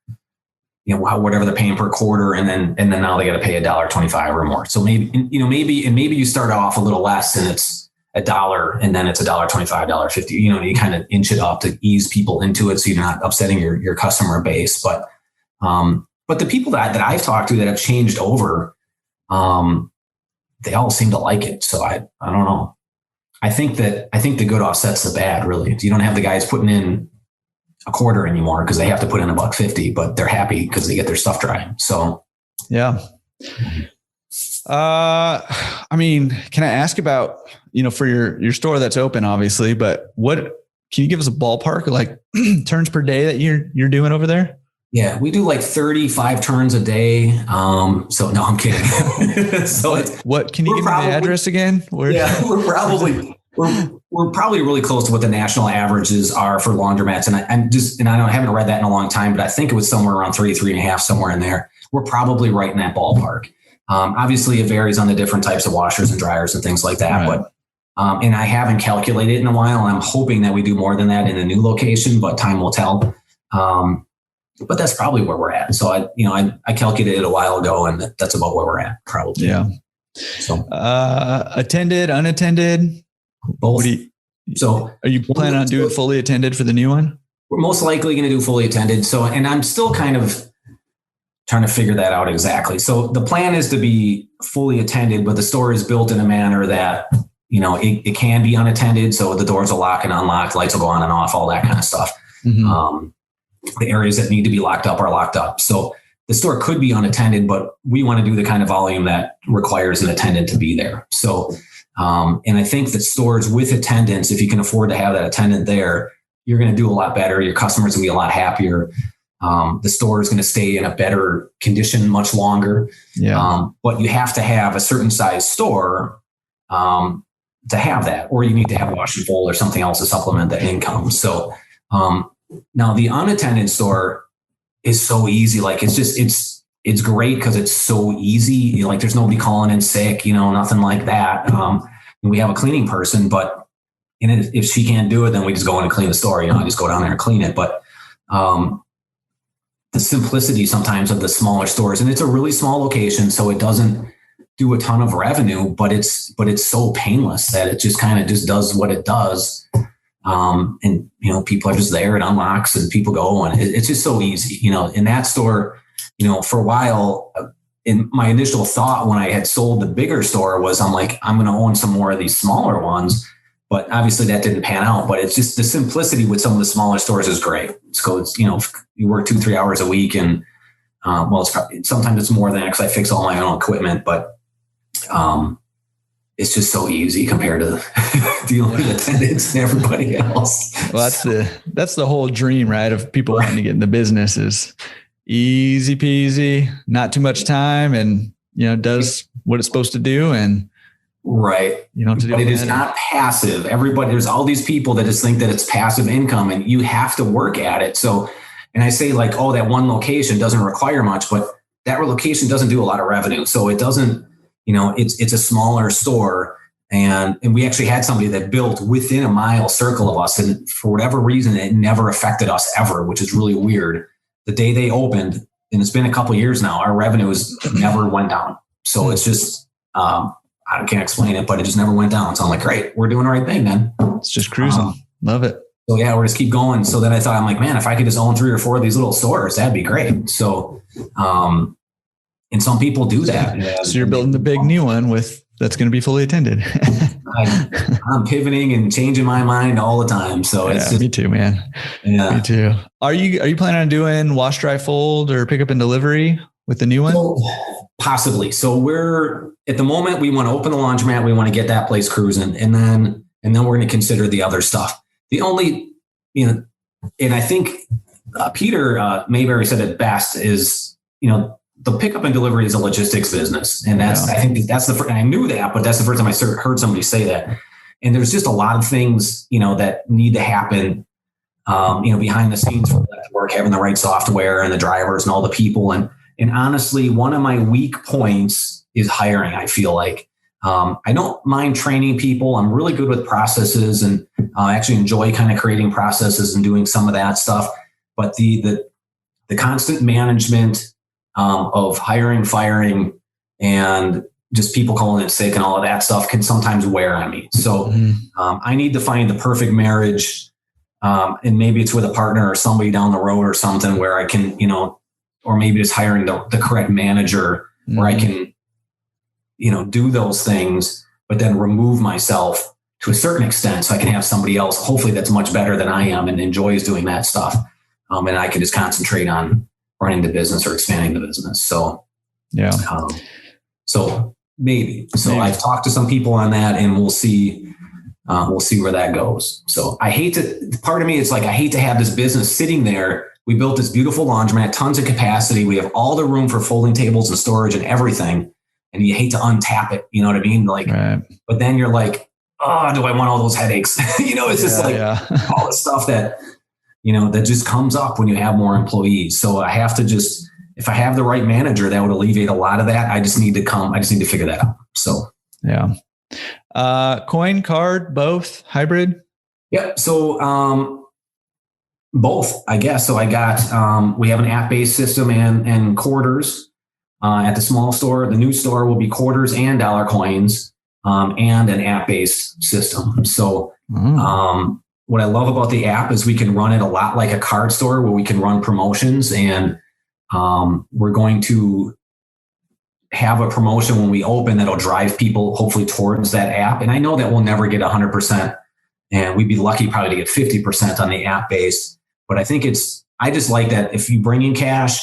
whatever they're paying per quarter, and then now they got to pay $1.25 or more. So maybe you start off a little less and it's $1 and then it's $1.25, $1.50, you kind of inch it up to ease people into it. So you're not upsetting your customer base. But the people that I've talked to that have changed over, they all seem to like it. So I don't know. I think the good offsets the bad, really. You don't have the guys putting in a quarter anymore because they have to put in $1.50, but they're happy because they get their stuff dry. So, yeah. I mean, can I ask about, for your store that's open, obviously, but can you give us a ballpark of like turns per day that you're doing over there? Yeah, we do like 35 turns a day. So no, I'm kidding. So what can you give me the address again? We're we're probably really close to what the national averages are for laundromats. And I haven't read that in a long time, but I think it was somewhere around 3.5, somewhere in there. We're probably right in that ballpark. Obviously, it varies on the different types of washers and dryers and things like that. Right. But and I haven't calculated it in a while. And I'm hoping that we do more than that in a new location, but time will tell. But that's probably where we're at. So I calculated it a while ago, and that's about where we're at, probably. Yeah. So attended, unattended, both. So are you planning on doing fully attended for the new one? We're most likely going to do fully attended. So, and I'm still kind of trying to figure that out exactly. So the plan is to be fully attended, but the store is built in a manner that, it can be unattended. So the doors will lock and unlock, lights will go on and off, all that kind of stuff. Mm-hmm. The areas that need to be locked up are locked up. So the store could be unattended, but we want to do the kind of volume that requires an attendant to be there. So, and I think that stores with attendants, if you can afford to have that attendant there, you're going to do a lot better. Your customers will be a lot happier. The store is going to stay in a better condition much longer. Yeah. But you have to have a certain size store to have that, or you need to have a wash and fold or something else to supplement the income. So now the unattended store is so easy. Like it's great because it's so easy. Like there's nobody calling in sick, nothing like that. We have a cleaning person, but if she can't do it, then we just go in and clean the store. I just go down there and clean it. But the simplicity sometimes of the smaller stores, and it's a really small location, so it doesn't do a ton of revenue, but it's so painless that it just kind of just does what it does. And people are just there, it unlocks and people go, and it's just so easy, in that store, for a while. In my initial thought when I had sold the bigger store was, I'm like, I'm going to own some more of these smaller ones, but obviously that didn't pan out. But it's just the simplicity with some of the smaller stores is great. So it's, you work 2-3 hours a week, and it's probably, sometimes it's more than that because I fix all my own equipment, but it's just so easy compared to dealing with attendants and everybody else. Well, that's the whole dream, right? Of people wanting to get in the business is easy peasy, not too much time, and does what it's supposed to do, and right. But it is not passive. There's all these people that just think that it's passive income, and you have to work at it. So, and I say like, oh, that one location doesn't require much, but that location doesn't do a lot of revenue. So it doesn't, it's a smaller store. And we actually had somebody that built within a mile circle of us. And for whatever reason, it never affected us ever, which is really weird. The day they opened, and it's been a couple of years now, our revenues never went down. So it's just, I can't explain it, but it just never went down. So I'm like, great, we're doing the right thing then. It's just cruising. Love it. So yeah, we're just keep going. So then I thought, I'm like, man, if I could just own 3 or 4 of these little stores, that'd be great. So, and some people do that. So you're building the big new one that's going to be fully attended. I'm pivoting and changing my mind all the time. So it's just, me too, man. Yeah. Me too. Are you planning on doing wash, dry, fold or pick up and delivery with the new one? So, possibly. So we're at the moment, we want to open the laundromat. We want to get that place cruising, and then we're going to consider the other stuff. The only, and I think Peter Mayberry said it best is, the pickup and delivery is a logistics business. And I think that's and I knew that, but that's the first time I heard somebody say that. And there's just a lot of things, that need to happen, behind the scenes for that to work, having the right software and the drivers and all the people. And honestly, one of my weak points is hiring. I feel like, I don't mind training people. I'm really good with processes, and I actually enjoy kind of creating processes and doing some of that stuff. But the constant management of hiring, firing, and just people calling in sick and all of that stuff can sometimes wear on me. So I need to find the perfect marriage. And maybe it's with a partner or somebody down the road or something where I can, or maybe just hiring the correct manager where I can, do those things, but then remove myself to a certain extent so I can have somebody else, hopefully that's much better than I am and enjoys doing that stuff. And I can just concentrate on running the business or expanding the business. So, yeah. So maybe. So I've talked to some people on that, and we'll see where that goes. So part of me, it's like, I hate to have this business sitting there. We built this beautiful laundromat, tons of capacity. We have all the room for folding tables and storage and everything. And you hate to untap it. You know what I mean? Like, right. But then you're like, oh, do I want all those headaches? It's just all the stuff that, that just comes up when you have more employees. So I have to if I have the right manager, that would alleviate a lot of that. I just need to figure that out. So, yeah. Coin, card, both, hybrid? Yep. So, both, I guess. So I got, we have an app-based system and quarters, at the small store. The new store will be quarters and dollar coins, and an app-based system. So, what I love about the app is we can run it a lot like a card store where we can run promotions, and, we're going to have a promotion when we open that'll drive people hopefully towards that app. And I know that we'll never get 100%, and we'd be lucky probably to get 50% on the app base. But I think I just like that if you bring in cash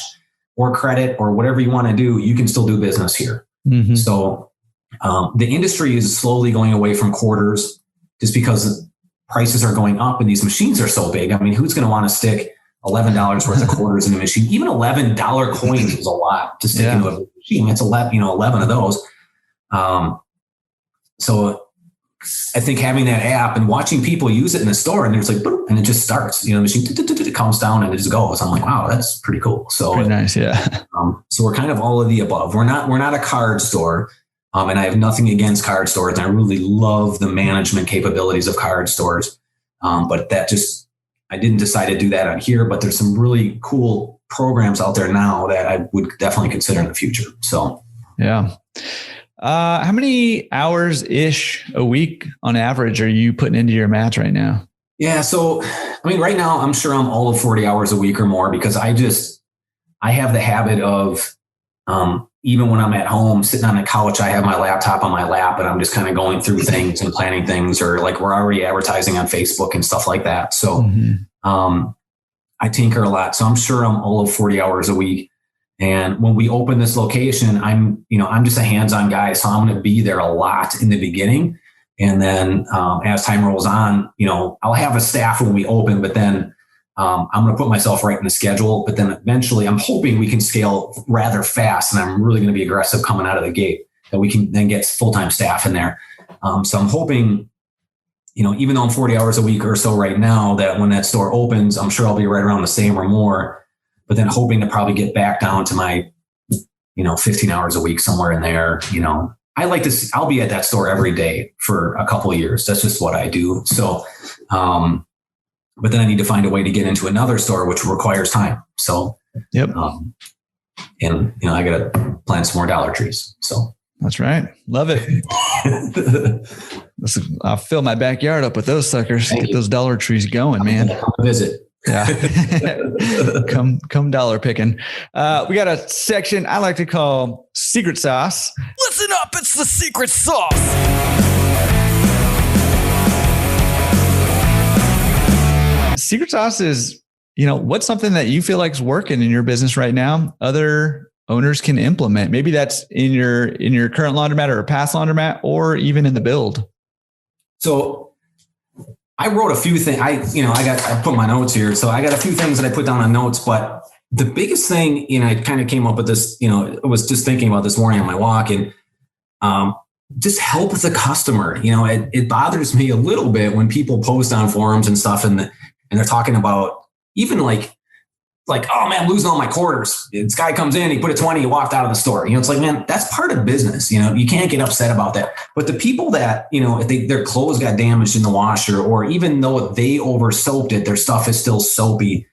or credit or whatever you want to do, you can still do business here. Mm-hmm. So the industry is slowly going away from quarters just because prices are going up and these machines are so big. I mean, who's going to want to stick $11 worth of quarters in a machine? Even $11 coins is a lot to stick into a machine. It's 11 of those. So I think having that app and watching people use it in the store, and there's like, boop, and it just starts, the machine, it counts down and it just goes. I'm like, wow, that's pretty cool. So pretty nice. Yeah. So we're kind of all of the above. We're not a card store. And I have nothing against card stores. And I really love the management capabilities of card stores. But I didn't decide to do that on here, but there's some really cool programs out there now that I would definitely consider in the future. So, yeah. How many hours ish a week on average are you putting into your mats right now? Yeah. So, right now I'm sure I'm all of 40 hours a week or more, because I have the habit of, even when I'm at home sitting on the couch, I have my laptop on my lap and I'm just kind of going through things and planning things, or like we're already advertising on Facebook and stuff like that. So, I tinker a lot. So I'm sure I'm all of 40 hours a week. And when we open this location, I'm just a hands-on guy. So I'm going to be there a lot in the beginning. And then, as time rolls on, I'll have a staff when we open, but then, I'm going to put myself right in the schedule, but then eventually I'm hoping we can scale rather fast. And I'm really going to be aggressive coming out of the gate, that we can then get full-time staff in there. So I'm hoping, even though I'm 40 hours a week or so right now, that when that store opens, I'm sure I'll be right around the same or more, but then hoping to probably get back down to my, 15 hours a week, somewhere in there. I'll be at that store every day for a couple of years. That's just what I do. So, but then I need to find a way to get into another store, which requires time. So, yep. And I got to plant some more Dollar Trees. So that's right. Love it. I'll fill my backyard up with those suckers. Get those Dollar Trees going, man. Come visit. Yeah. come dollar picking. We got a section I like to call Secret Sauce. Listen up. It's the Secret Sauce. Secret sauce is, what's something that you feel like is working in your business right now, other owners can implement. Maybe that's in your current laundromat or a past laundromat, or even in the build. So I wrote a few things. I put my notes here. So I got a few things that I put down on notes, but the biggest thing, I kind of came up with this, I was just thinking about this morning on my walk, and, just help the customer. It bothers me a little bit when people post on forums and stuff, and they're talking about even like, oh man, I'm losing all my quarters. This guy comes in, he put a 20, he walked out of the store. It's like, man, that's part of business. You can't get upset about that. But the people that, if their clothes got damaged in the washer, or even though they over soaped it, their stuff is still soapy,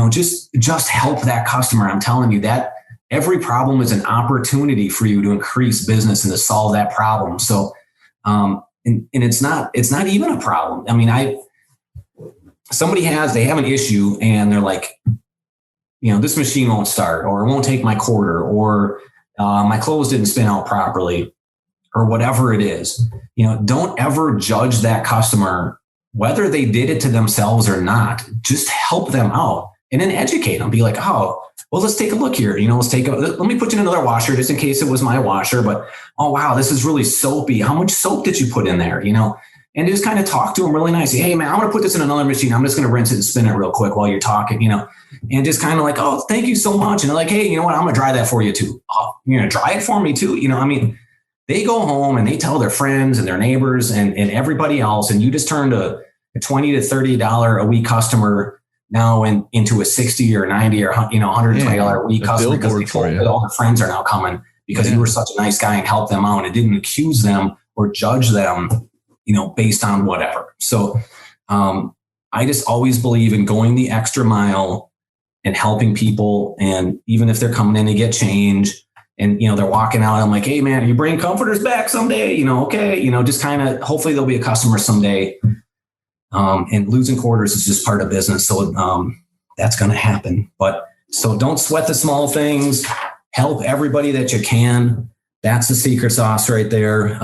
just help that customer. I'm telling you that every problem is an opportunity for you to increase business and to solve that problem. So, and it's not even a problem. They have an issue and they're like, this machine won't start, or it won't take my quarter, or my clothes didn't spin out properly, or whatever it is. Don't ever judge that customer, whether they did it to themselves or not. Just help them out and then educate them. Be like, oh, well, let's take a look here. Let me put you in another washer just in case it was my washer. But, oh, wow, this is really soapy. How much soap did you put in there? And just kind of talk to them really nice. Hey, man, I'm going to put this in another machine. I'm just going to rinse it and spin it real quick while you're talking, and just kind of like, oh, thank you so much. And they're like, hey, you know what? I'm going to dry that for you too. Oh, you're going to dry it for me too. they go home and they tell their friends and their neighbors and everybody else, and you just turned a $20 to $30 a week customer now into a $60 or $90 or $120 a week customer because they told that all their friends are now coming because you were such a nice guy and helped them out and didn't accuse them or judge them, based on whatever. So I just always believe in going the extra mile and helping people. And even if they're coming in to get change and, they're walking out, I'm like, hey man, you bring comforters back someday, okay. Just kind of, hopefully they'll be a customer someday. And losing quarters is just part of business. So that's going to happen. But so don't sweat the small things. Help everybody that you can. That's the secret sauce right there.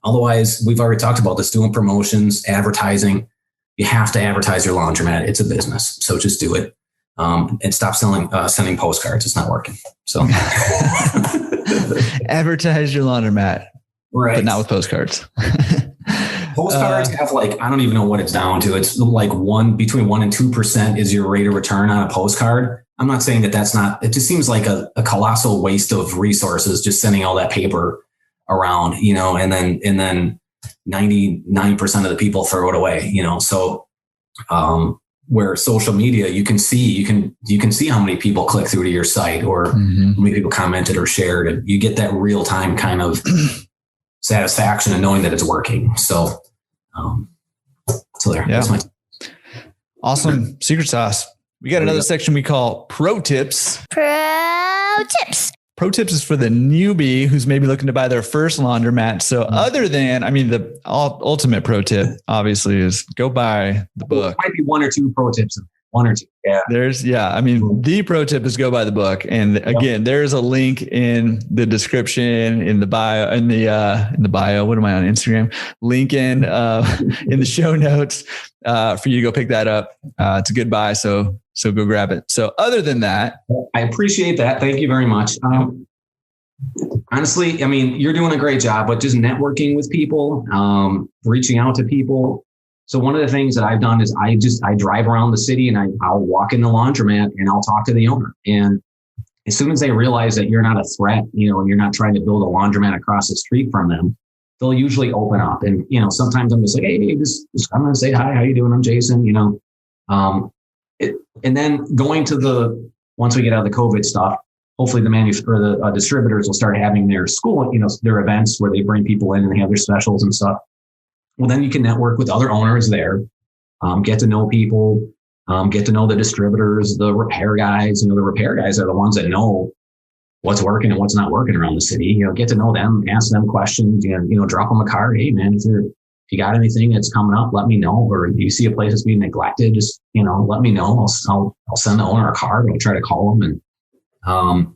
Otherwise, we've already talked about this, doing promotions, advertising. You have to advertise your laundromat. It's a business. So just do it. And stop sending postcards. It's not working. So advertise your laundromat, right? But not with postcards. Postcards have I don't even know what it's down to. It's between 1% and 2% is your rate of return on a postcard. I'm not saying that's not, it just seems like a colossal waste of resources, just sending all that paper around, and then 99% of the people throw it away, so, where social media, you can see how many people click through to your site or how many people commented or shared, and you get that real time kind of satisfaction and knowing that it's working. So there. Yeah. That's my awesome secret sauce. We got another section we call Pro Tips. Pro Tips. Pro Tips is for the newbie who's maybe looking to buy their first laundromat. So other than, the ultimate pro tip obviously is go buy the book. There might be one or two pro tips. One or two. Yeah. The pro tip is go buy the book. And again, there's a link in the description, in the bio, in the bio. What am I on Instagram? Link in the show notes for you to go pick that up. It's a good buy. So go grab it. So other than that, I appreciate that. Thank you very much. Honestly, you're doing a great job, but just networking with people, reaching out to people. So one of the things that I've done is I drive around the city and I'll walk in the laundromat and I'll talk to the owner. And as soon as they realize that you're not a threat, and you're not trying to build a laundromat across the street from them, they'll usually open up. And, sometimes I'm just like, hey, just I'm going to say, hi, how you doing? I'm Jason, and then going to once we get out of the COVID stuff, hopefully the distributors will start having their school, their events where they bring people in and they have their specials and stuff. Well, then you can network with other owners there, get to know people, get to know the distributors, the repair guys. The repair guys are the ones that know what's working and what's not working around the city. Get to know them, ask them questions, drop them a card. Hey, man, if you got anything that's coming up, let me know. Or if you see a place that's being neglected, just, let me know. I'll send the owner a card. I'll try to call them. And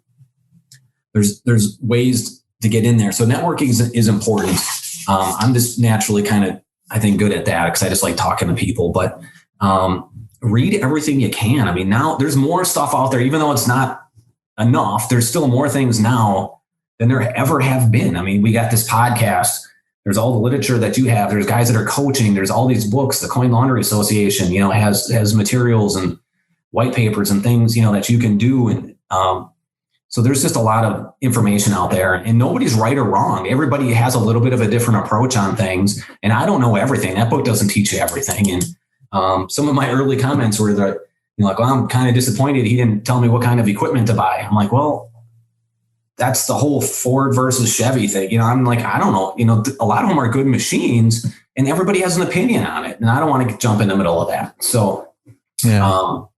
there's ways to get in there. So networking is important. I'm just naturally kind of, I think, good at that because I just like talking to people, but read everything you can. Now there's more stuff out there, even though it's not enough, there's still more things now than there ever have been. We got this podcast. There's all the literature that you have. There's guys that are coaching. There's all these books. The Coin Laundry Association, has materials and white papers and things, that you can do. And so there's just a lot of information out there, and nobody's right or wrong. Everybody has a little bit of a different approach on things. And I don't know everything. That book doesn't teach you everything. And some of my early comments were that, well, I'm kind of disappointed he didn't tell me what kind of equipment to buy. I'm like, well, that's the whole Ford versus Chevy thing. I'm like, I don't know. A lot of them are good machines, and everybody has an opinion on it. And I don't want to jump in the middle of that. So, so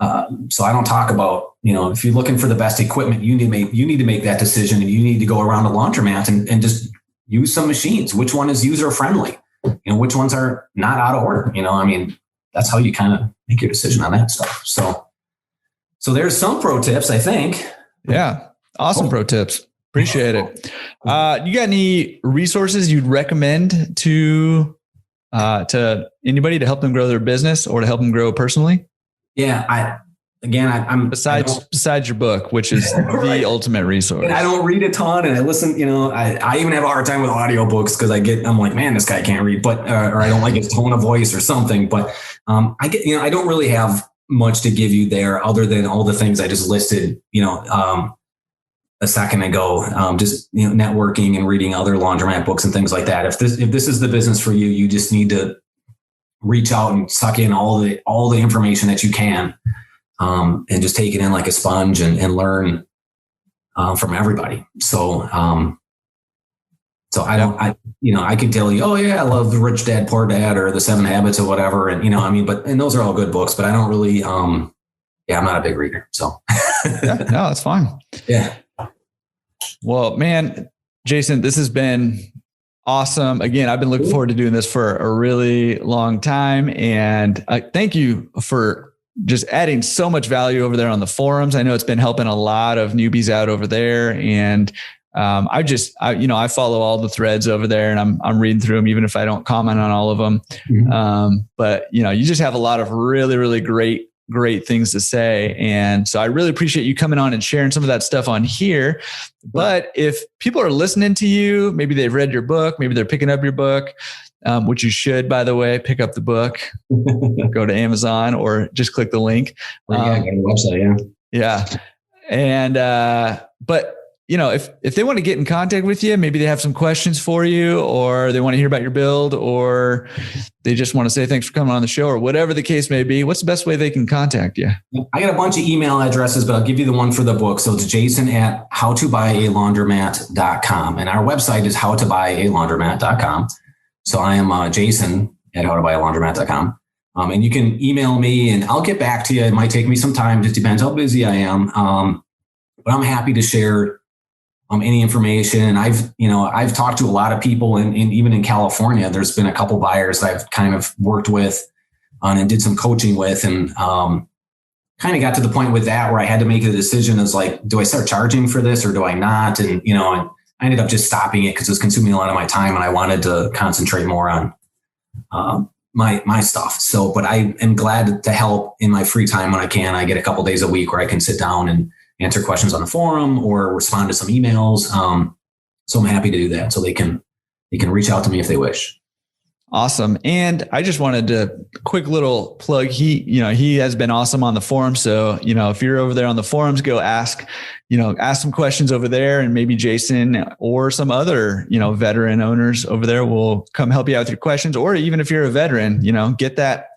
I don't talk about, if you're looking for the best equipment, you need to make that decision, and you need to go around a laundromat and just use some machines. Which one is user friendly? Which ones are not out of order? That's how you kind of make your decision on that stuff. So there's some pro tips, I think. Yeah. Awesome pro tips. Appreciate it. You got any resources you'd recommend to anybody to help them grow their business or to help them grow personally? Yeah. I'm besides your book, which is the ultimate resource. And I don't read a ton, and I listen, I even have a hard time with audiobooks because I'm like, man, this guy can't read, but, or I don't like his tone of voice or something, but, I don't really have much to give you there other than all the things I just listed, a second ago, just networking and reading other laundromat books and things like that. If this is the business for you, you just need to reach out and suck in all the information that you can, and just take it in like a sponge and learn from everybody. So I could tell you, oh yeah, I love the Rich Dad Poor Dad or the 7 Habits or whatever, and those are all good books, but I don't really, I'm not a big reader, so. Yeah, no, that's fine. Yeah. Well, man, Jason, this has been awesome. Again, I've been looking forward to doing this for a really long time. And thank you for just adding so much value over there on the forums. I know it's been helping a lot of newbies out over there. And I follow all the threads over there, and I'm reading through them, even if I don't comment on all of them. Mm-hmm. But you just have a lot of really, really great things to say. And so I really appreciate you coming on and sharing some of that stuff on here. But if people are listening to you, maybe they've read your book, maybe they're picking up your book, which you should, by the way, pick up the book, go to Amazon or just click the link. Go to the website. Yeah. And, but if they want to get in contact with you, maybe they have some questions for you, or they want to hear about your build, or they just want to say thanks for coming on the show, or whatever the case may be. What's the best way they can contact you? I got a bunch of email addresses, but I'll give you the one for the book. So it's jason@howtobuyalaundromat.com. And our website is howtobuyalaundromat.com. So I am Jason at howtobuyalaundromat.com. And you can email me and I'll get back to you. It might take me some time. Just depends how busy I am. But I'm happy to share any information. I've talked to a lot of people, and even in California, there's been a couple buyers I've kind of worked with and did some coaching with, and kind of got to the point with that where I had to make a decision as like, do I start charging for this or do I not? And, and I ended up just stopping it because it was consuming a lot of my time and I wanted to concentrate more on my stuff. So, but I am glad to help in my free time when I can. I get a couple days a week where I can sit down and answer questions on the forum or respond to some emails. So I'm happy to do that. So they can reach out to me if they wish. Awesome. And I just wanted to quick little plug. He has been awesome on the forum. So, if you're over there on the forums, go ask some questions over there, and maybe Jason or some other, veteran owners over there will come help you out with your questions. Or even if you're a veteran, get that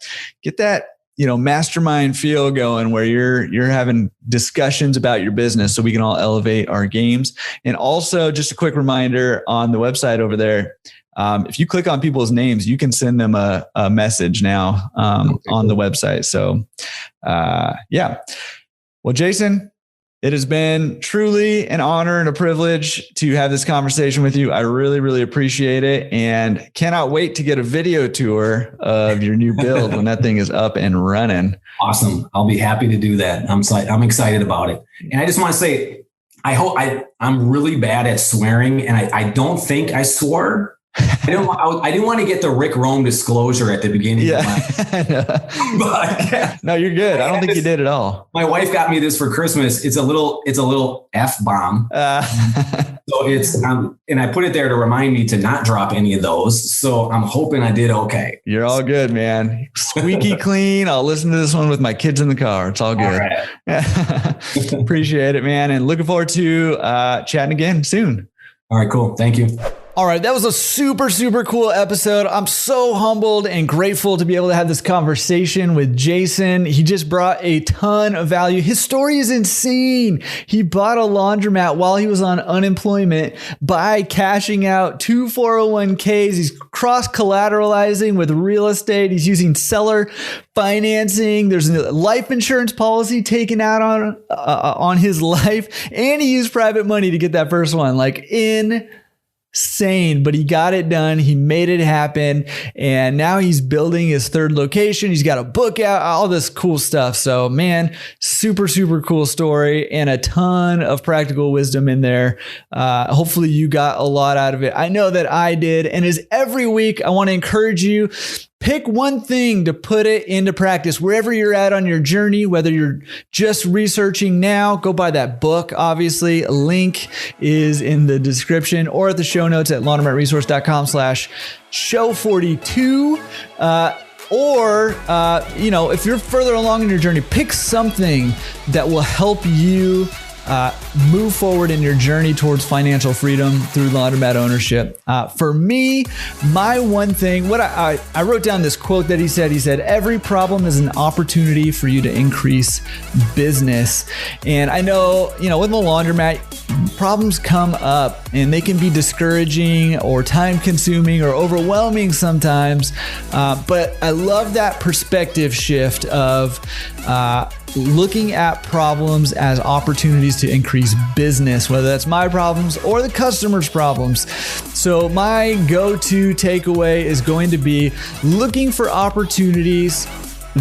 mastermind feel going where you're having discussions about your business so we can all elevate our games. And also just a quick reminder on the website over there, if you click on people's names, you can send them a message now on the website. So yeah. Well, Jason, it has been truly an honor and a privilege to have this conversation with you. I really, really appreciate it, and cannot wait to get a video tour of your new build when that thing is up and running. Awesome. I'll be happy to do that. I'm excited about it. And I just want to say, I'm really bad at swearing, and I don't think I swore. I didn't want to get the Rick Rome disclosure at the beginning. Yeah. But no, you're good. I don't think you did at all. My wife got me this for Christmas. It's a little F-bomb. So it's, and I put it there to remind me to not drop any of those. So I'm hoping I did okay. You're all good, man. Squeaky clean. I'll listen to this one with my kids in the car. It's all good. All right. Appreciate it, man. And looking forward to chatting again soon. All right, cool. Thank you. All right. That was a super, super cool episode. I'm so humbled and grateful to be able to have this conversation with Jason. He just brought a ton of value. His story is insane. He bought a laundromat while he was on unemployment by cashing out 2 401ks. He's cross-collateralizing with real estate. He's using seller financing. There's a life insurance policy taken out on his life. And he used private money to get that first one. Like insane, but he got it done. He made it happen. And now he's building his 3rd location. He's got a book out, all this cool stuff. So man, super, super cool story and a ton of practical wisdom in there. Hopefully you got a lot out of it. I know that I did. And as every week, I want to encourage you, pick one thing to put it into practice wherever you're at on your journey, whether you're just researching now, go buy that book. Obviously, a link is in the description or at the show notes at laundromatresource.com/show42. Or, if you're further along in your journey, pick something that will help you move forward in your journey towards financial freedom through laundromat ownership. For me, my one thing, what I wrote down this quote that he said, every problem is an opportunity for you to increase business. And I know, with the laundromat, problems come up and they can be discouraging or time consuming or overwhelming sometimes. But I love that perspective shift of looking at problems as opportunities to increase business, whether that's my problems or the customer's problems. So my go-to takeaway is going to be looking for opportunities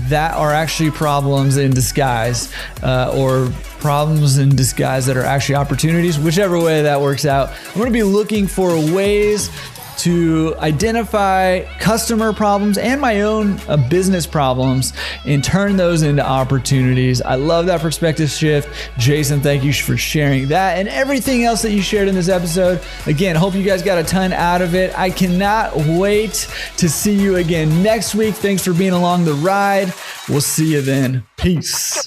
that are actually problems in disguise, or problems in disguise that are actually opportunities, whichever way that works out. I'm going to be looking for ways to identify customer problems and my own business problems and turn those into opportunities. I love that perspective shift. Jason, thank you for sharing that and everything else that you shared in this episode. Again, hope you guys got a ton out of it. I cannot wait to see you again next week. Thanks for being along the ride. We'll see you then. Peace.